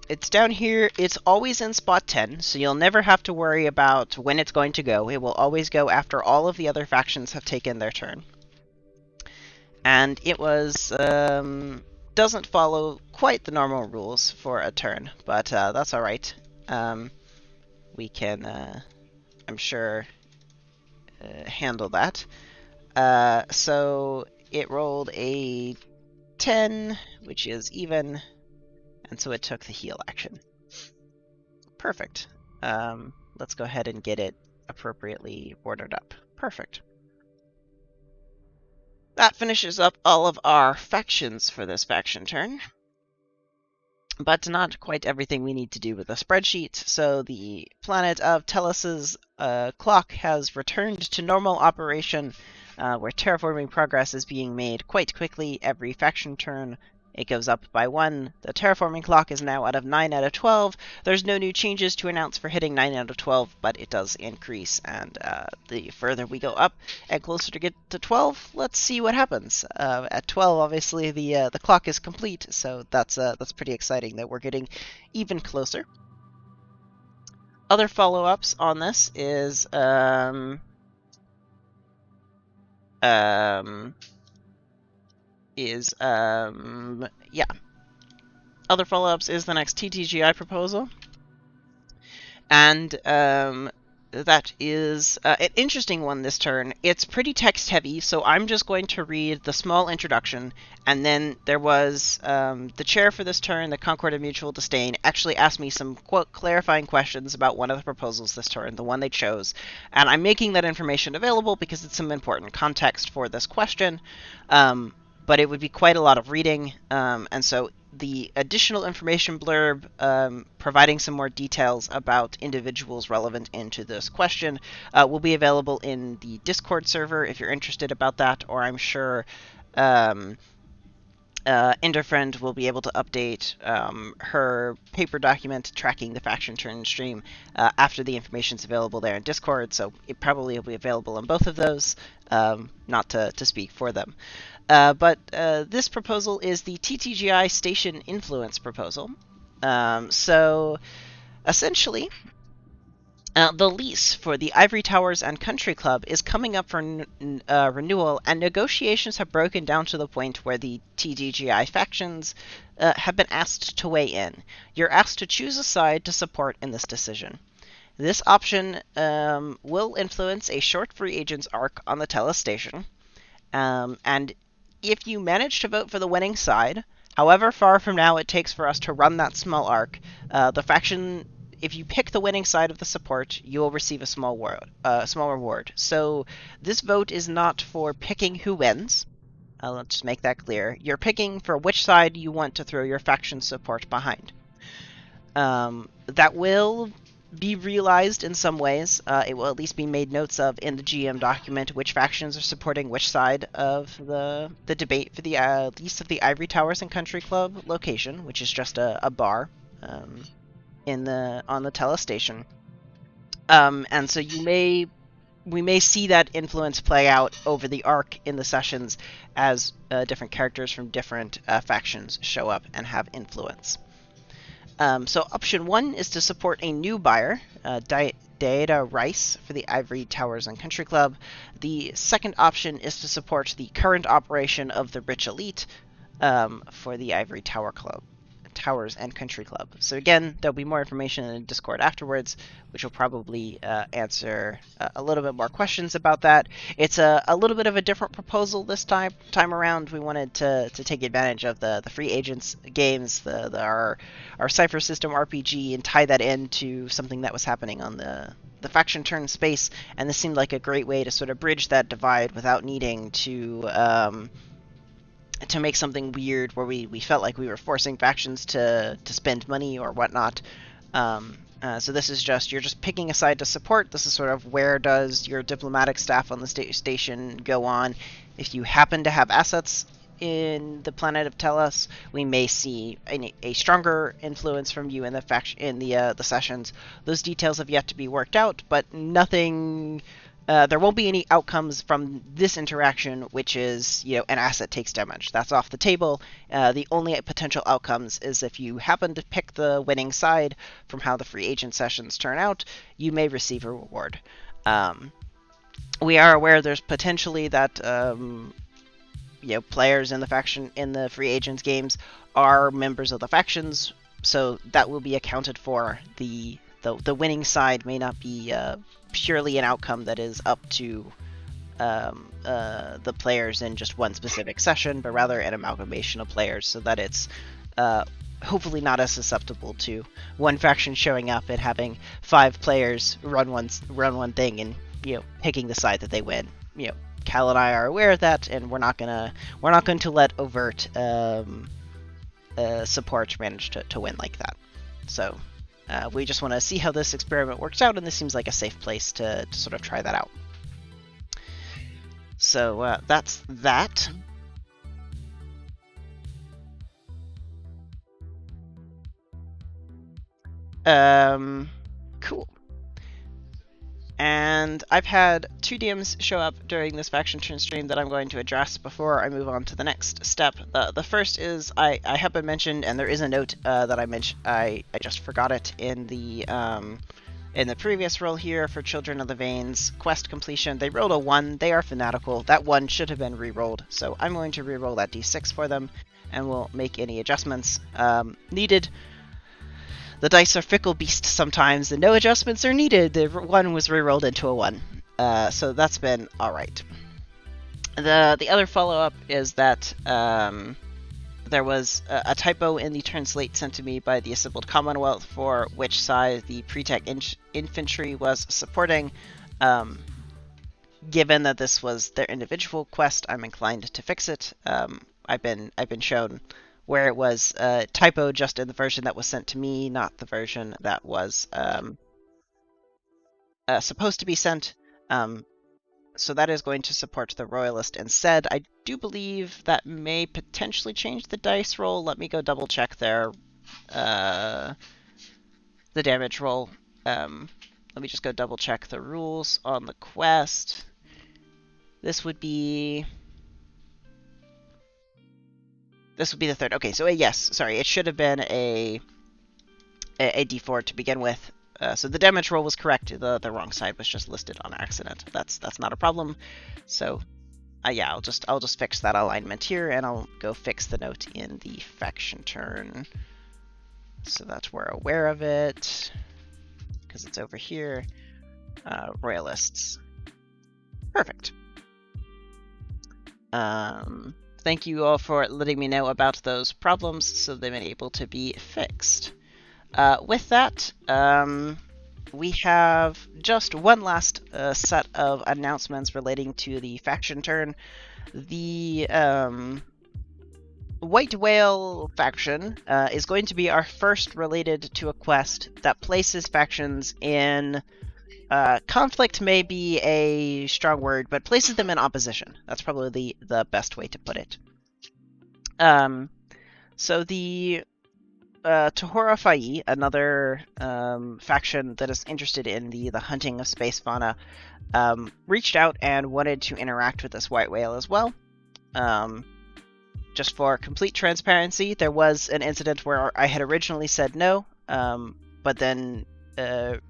It's down here. It's always in spot 10, so you'll never have to worry about when it's going to go. It will always go after all of the other factions have taken their turn. And it doesn't follow quite the normal rules for a turn, but that's alright. We can, I'm sure, handle that. So it rolled a 10, which is even. And so it took the heal action. Perfect. Let's go ahead and get it appropriately ordered up. Perfect. That finishes up all of our factions for this faction turn. But not quite everything we need to do with the spreadsheet. So the planet of Telus's clock has returned to normal operation, where terraforming progress is being made quite quickly every faction turn. It goes up by 1. The terraforming clock is now out of 9 out of 12. There's no new changes to announce for hitting 9 out of 12, but it does increase. And the further we go up and closer to get to 12, let's see what happens. At 12, obviously, the clock is complete, so that's pretty exciting that we're getting even closer. Other follow-ups on this is yeah. Other follow-ups is the next TTGI proposal. And that is an interesting one this turn. It's pretty text-heavy, so I'm just going to read the small introduction, and then there was the chair for this turn, the Concord of Mutual Disdain, actually asked me some clarifying questions about one of the proposals this turn, the one they chose, and I'm making that information available because it's some important context for this question. But it would be quite a lot of reading, and so the additional information blurb providing some more details about individuals relevant into this question will be available in the Discord server if you're interested about that, or I'm sure Enderfriend will be able to update her paper document tracking the faction turn stream after the information's available there in Discord, so it probably will be available in both of those, not to speak for them. But this proposal is the TTGI Station Influence proposal. So Essentially, the lease for the Ivory Towers and Country Club is coming up for renewal, and negotiations have broken down to the point where the TDGI factions have been asked to weigh in. You're asked to choose a side to support in this decision. This option will influence a short free agents arc on the Tellus station, and if you manage to vote for the winning side, however far from now it takes for us to run that small arc, the faction, if you pick the winning side of the support, you will receive a small reward. So this vote is not for picking who wins. Let's just make that clear. You're picking for which side you want to throw your faction support behind. That will be realized in some ways. It will at least be made notes of in the GM document which factions are supporting which side of the debate for the lease of the Ivory Towers and Country Club location, which is just a bar on the Tellus station. And so we may see that influence play out over the arc in the sessions as different characters from different factions show up and have influence. So option 1 is to support a new buyer, Data Rice, for the Ivory Towers and Country Club. The second option is to support the current operation of the Rich Elite for the Ivory Towers and Country Club. So again, there'll be more information in the Discord afterwards, which will probably answer a little bit more questions about that. It's a little bit of a different proposal this time around. We wanted to take advantage of the free agents games, our Cypher System RPG, and tie that into something that was happening on the faction turn space, and this seemed like a great way to sort of bridge that divide without needing to make something weird where we felt like we were forcing factions to spend money or whatnot. So this is you're just picking a side to support. This is sort of where does your diplomatic staff on the station go on. If you happen to have assets in the planet of Tellus, we may see a stronger influence from you in the sessions. Those details have yet to be worked out, but nothing. There won't be any outcomes from this interaction, which is, an asset takes damage. That's off the table. The only potential outcomes is if you happen to pick the winning side from how the free agent sessions turn out, you may receive a reward. We are aware there's potentially that players in the free agents games are members of the factions, so that will be accounted for. The winning side may not be purely an outcome that is up to the players in just one specific session, but rather an amalgamation of players, so that it's hopefully not as susceptible to one faction showing up and having 5 players run one thing and picking the side that they win. Cal and I are aware of that, and we're not going to let overt support manage to win like that. So. We just want to see how this experiment works out, and this seems like a safe place to sort of try that out. So that's that. Cool. And I've had 2 DMs show up during this faction turn stream that I'm going to address before I move on to the next step. The first is I have been mentioned, and there is a note that I mentioned. I just forgot it in the previous roll here for Children of the Veins quest completion. They rolled a 1. They are fanatical. That 1 should have been re-rolled, so I'm going to re-roll that d6 for them, and we'll make any adjustments needed. The dice are fickle beasts sometimes, and no adjustments are needed. The 1 was rerolled into a 1. So that's been alright. The other follow-up is that there was a typo in the translate sent to me by the Assembled Commonwealth for which side the pre-tech infantry was supporting. Given that this was their individual quest, I'm inclined to fix it. I've been shown where it was typo just in the version that was sent to me, not the version that was supposed to be sent. So that is going to support the Royalist instead. I do believe that may potentially change the dice roll. Let me go double check the damage roll. Let me just go double check the rules on the quest. This would be the third. Okay, so yes, sorry, it should have been a a d4 to begin with. So the damage roll was correct. The wrong side was just listed on accident. That's not a problem. So yeah, I'll just fix that alignment here, and I'll go fix the note in the faction turn, so that we're aware of it, because it's over here. Royalists. Perfect. Thank you all for letting me know about those problems, so they've been able to be fixed. With that, we have just one last set of announcements relating to the faction turn. The White Whale faction is going to be our first related to a quest that places factions in conflict. May be a strong word, but places them in opposition. That's probably the best way to put it. So the Tahora Fai, another faction that is interested in the hunting of space fauna, reached out and wanted to interact with this white whale as well. Just for complete transparency, there was an incident where I had originally said no, but then it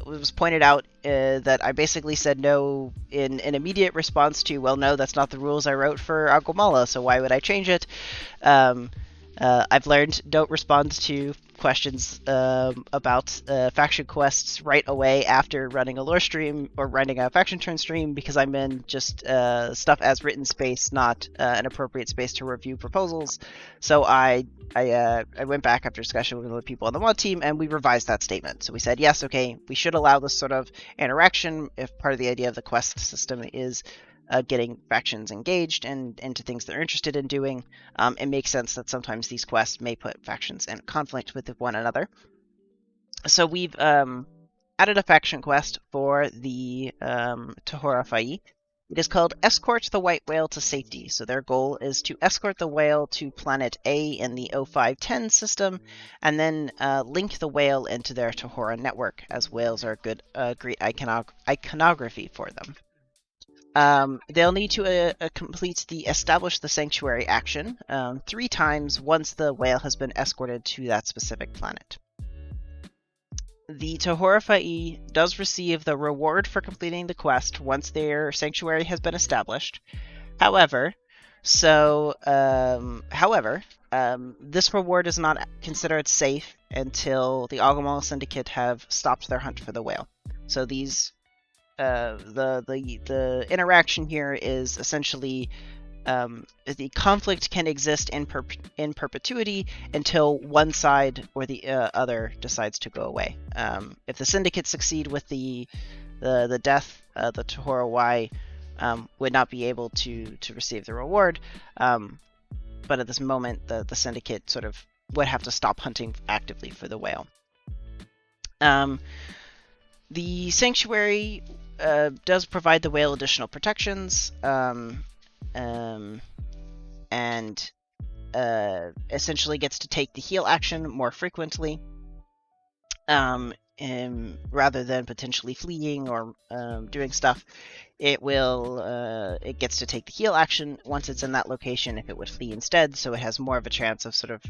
was pointed out that I basically said no in an immediate response to, well, no, that's not the rules I wrote for Agamola, so why would I change it? I've learned don't respond to questions about faction quests right away after running a lore stream or running a faction turn stream, because I'm in just stuff as written space, not an appropriate space to review proposals. So I went back after discussion with other people on the mod team, and we revised that statement. So we said, yes, okay, we should allow this sort of interaction if part of the idea of the quest system is getting factions engaged and into things they're interested in doing. It makes sense that sometimes these quests may put factions in conflict with one another. So we've added a faction quest for the Tahora Fai. It is called Escort the White Whale to Safety. So their goal is to escort the whale to planet A in the 0510 system, and then link the whale into their Tahora network, as whales are great iconography for them. They'll need to complete the Establish the Sanctuary action 3 times once the whale has been escorted to that specific planet. The Tahora Fai does receive the reward for completing the quest once their sanctuary has been established. However, this reward is not considered safe until the Alcomola Syndicate have stopped their hunt for the whale. So these the interaction here is essentially the conflict can exist in perpetuity until one side or the other decides to go away. If the Syndicate succeed with the death, the Tahora Y would not be able to receive the reward. But at this moment, the Syndicate sort of would have to stop hunting actively for the whale. The Sanctuary does provide the whale additional protections, and essentially gets to take the heal action more frequently, rather than potentially fleeing or doing stuff. It gets to take the heal action once it's in that location if it would flee instead, so it has more of a chance of sort of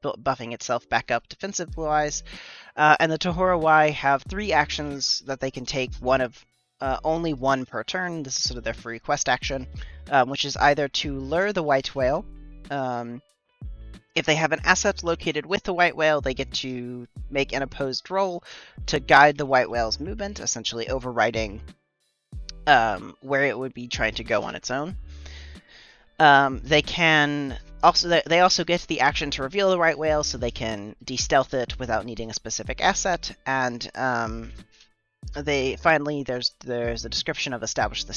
buffing itself back up defensive-wise. And the Tahora Y have 3 actions that they can take, only one per turn. This is sort of their free quest action, which is either to lure the white whale. If they have an asset located with the white whale, they get to make an opposed roll to guide the white whale's movement, essentially overriding where it would be trying to go on its own. They also get the action to reveal the white whale, so they can de-stealth it without needing a specific asset. And there's a description of Establish the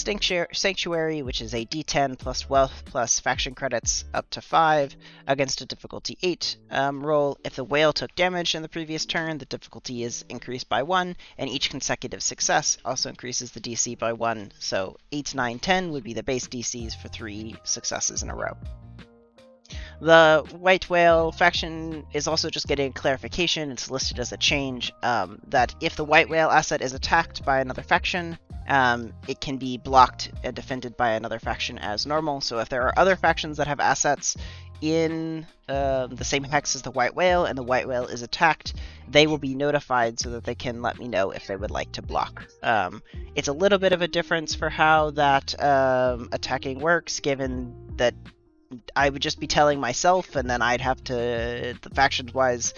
Sanctuary, which is a D10 plus wealth plus faction credits up to 5 against a difficulty 8 roll. If the whale took damage in the previous turn, the difficulty is increased by 1, and each consecutive success also increases the DC by 1. So 8, 9, 10 would be the base DCs for 3 successes in a row. The White Whale faction is also just getting clarification. It's listed as a change that if the White Whale asset is attacked by another faction, it can be blocked and defended by another faction as normal. So if there are other factions that have assets in the same hex as the white whale and the white whale is attacked, they will be notified so that they can let me know if they would like to block. It's a little bit of a difference for how that attacking works, given that I would just be telling myself, and then I'd have to, the factions-wise,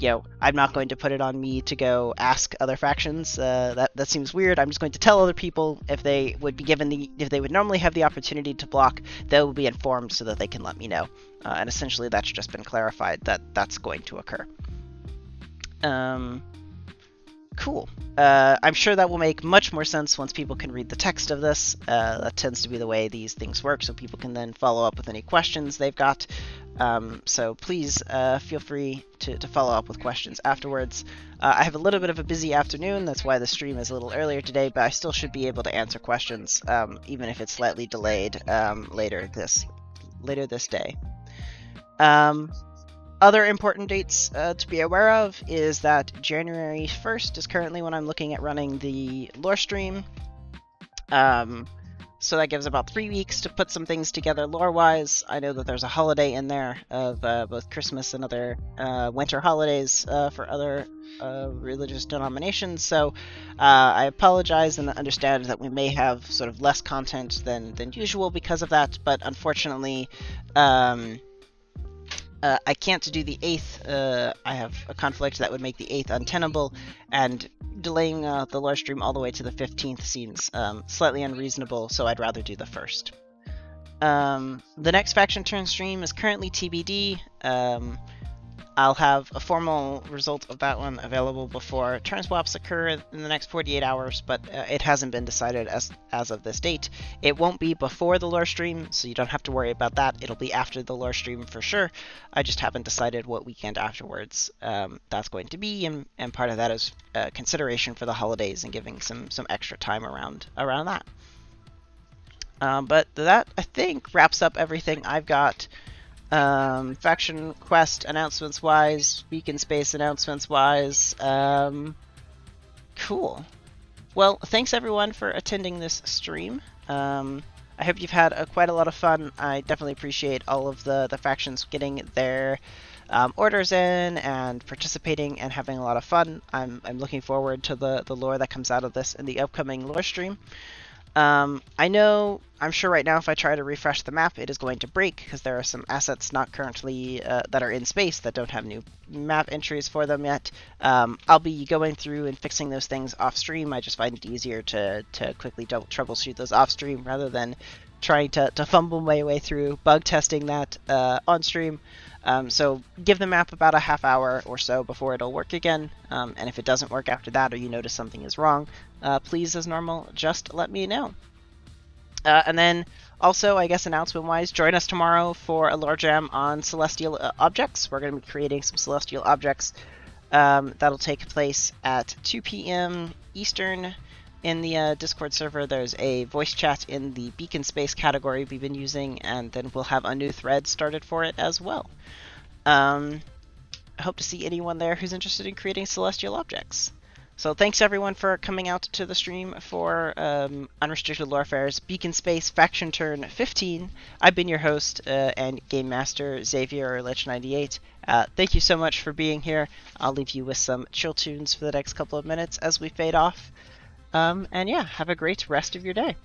I'm not going to put it on me to go ask other factions. That seems weird. I'm just going to tell other people if they would be if they would normally have the opportunity to block, they will be informed so that they can let me know. And essentially that's just been clarified that that's going to occur. Cool. I'm sure that will make much more sense once people can read the text of this. That tends to be the way these things work, so people can then follow up with any questions they've got. So please feel free to follow up with questions afterwards. I have a little bit of a busy afternoon, that's why the stream is a little earlier today, but I still should be able to answer questions, even if it's slightly delayed later this day. Other important dates to be aware of is that January 1st is currently when I'm looking at running the lore stream. So that gives about 3 weeks to put some things together lore-wise. I know that there's a holiday in there of both Christmas and other winter holidays for other religious denominations, so I apologize and understand that we may have sort of less content than usual because of that, but unfortunately I can't do the 8th. I have a conflict that would make the 8th untenable, and delaying the live stream all the way to the 15th seems slightly unreasonable, so I'd rather do the 1st. The next faction turn stream is currently TBD. I'll have a formal result of that one available before turn swaps occur in the next 48 hours, but it hasn't been decided as of this date. It won't be before the lore stream, so you don't have to worry about that. It'll be after the lore stream for sure. I just haven't decided what weekend afterwards that's going to be, and part of that is consideration for the holidays and giving some extra time around that. But that, I think, wraps up everything I've got. Faction quest announcements wise, beacon space announcements wise. Cool. Well, thanks everyone for attending this stream. I hope you've had quite a lot of fun. I definitely appreciate all of the factions getting their orders in and participating and having a lot of fun. I'm looking forward to the lore that comes out of this in the upcoming lore stream. I'm sure right now if I try to refresh the map, it is going to break because there are some assets not currently that are in space that don't have new map entries for them yet. I'll be going through and fixing those things off stream. I just find it easier to quickly troubleshoot those off stream rather than trying to fumble my way through bug testing that on stream. So give the map about a half hour or so before it'll work again, and if it doesn't work after that or you notice something is wrong, please, as normal, just let me know. And then also, I guess announcement-wise, join us tomorrow for a lore jam on celestial objects. We're going to be creating some celestial objects. That'll take place at 2 p.m. Eastern. In the Discord server, there's a voice chat in the beacon space category we've been using, and then we'll have a new thread started for it as well. I hope to see anyone there who's interested in creating celestial objects. So thanks everyone for coming out to the stream for Unrestricted Lore Fair's Beacon Space Faction Turn 15. I've been your host and Game Master, Xavier or Lich98. Thank you so much for being here. I'll leave you with some chill tunes for the next couple of minutes as we fade off. And yeah, have a great rest of your day.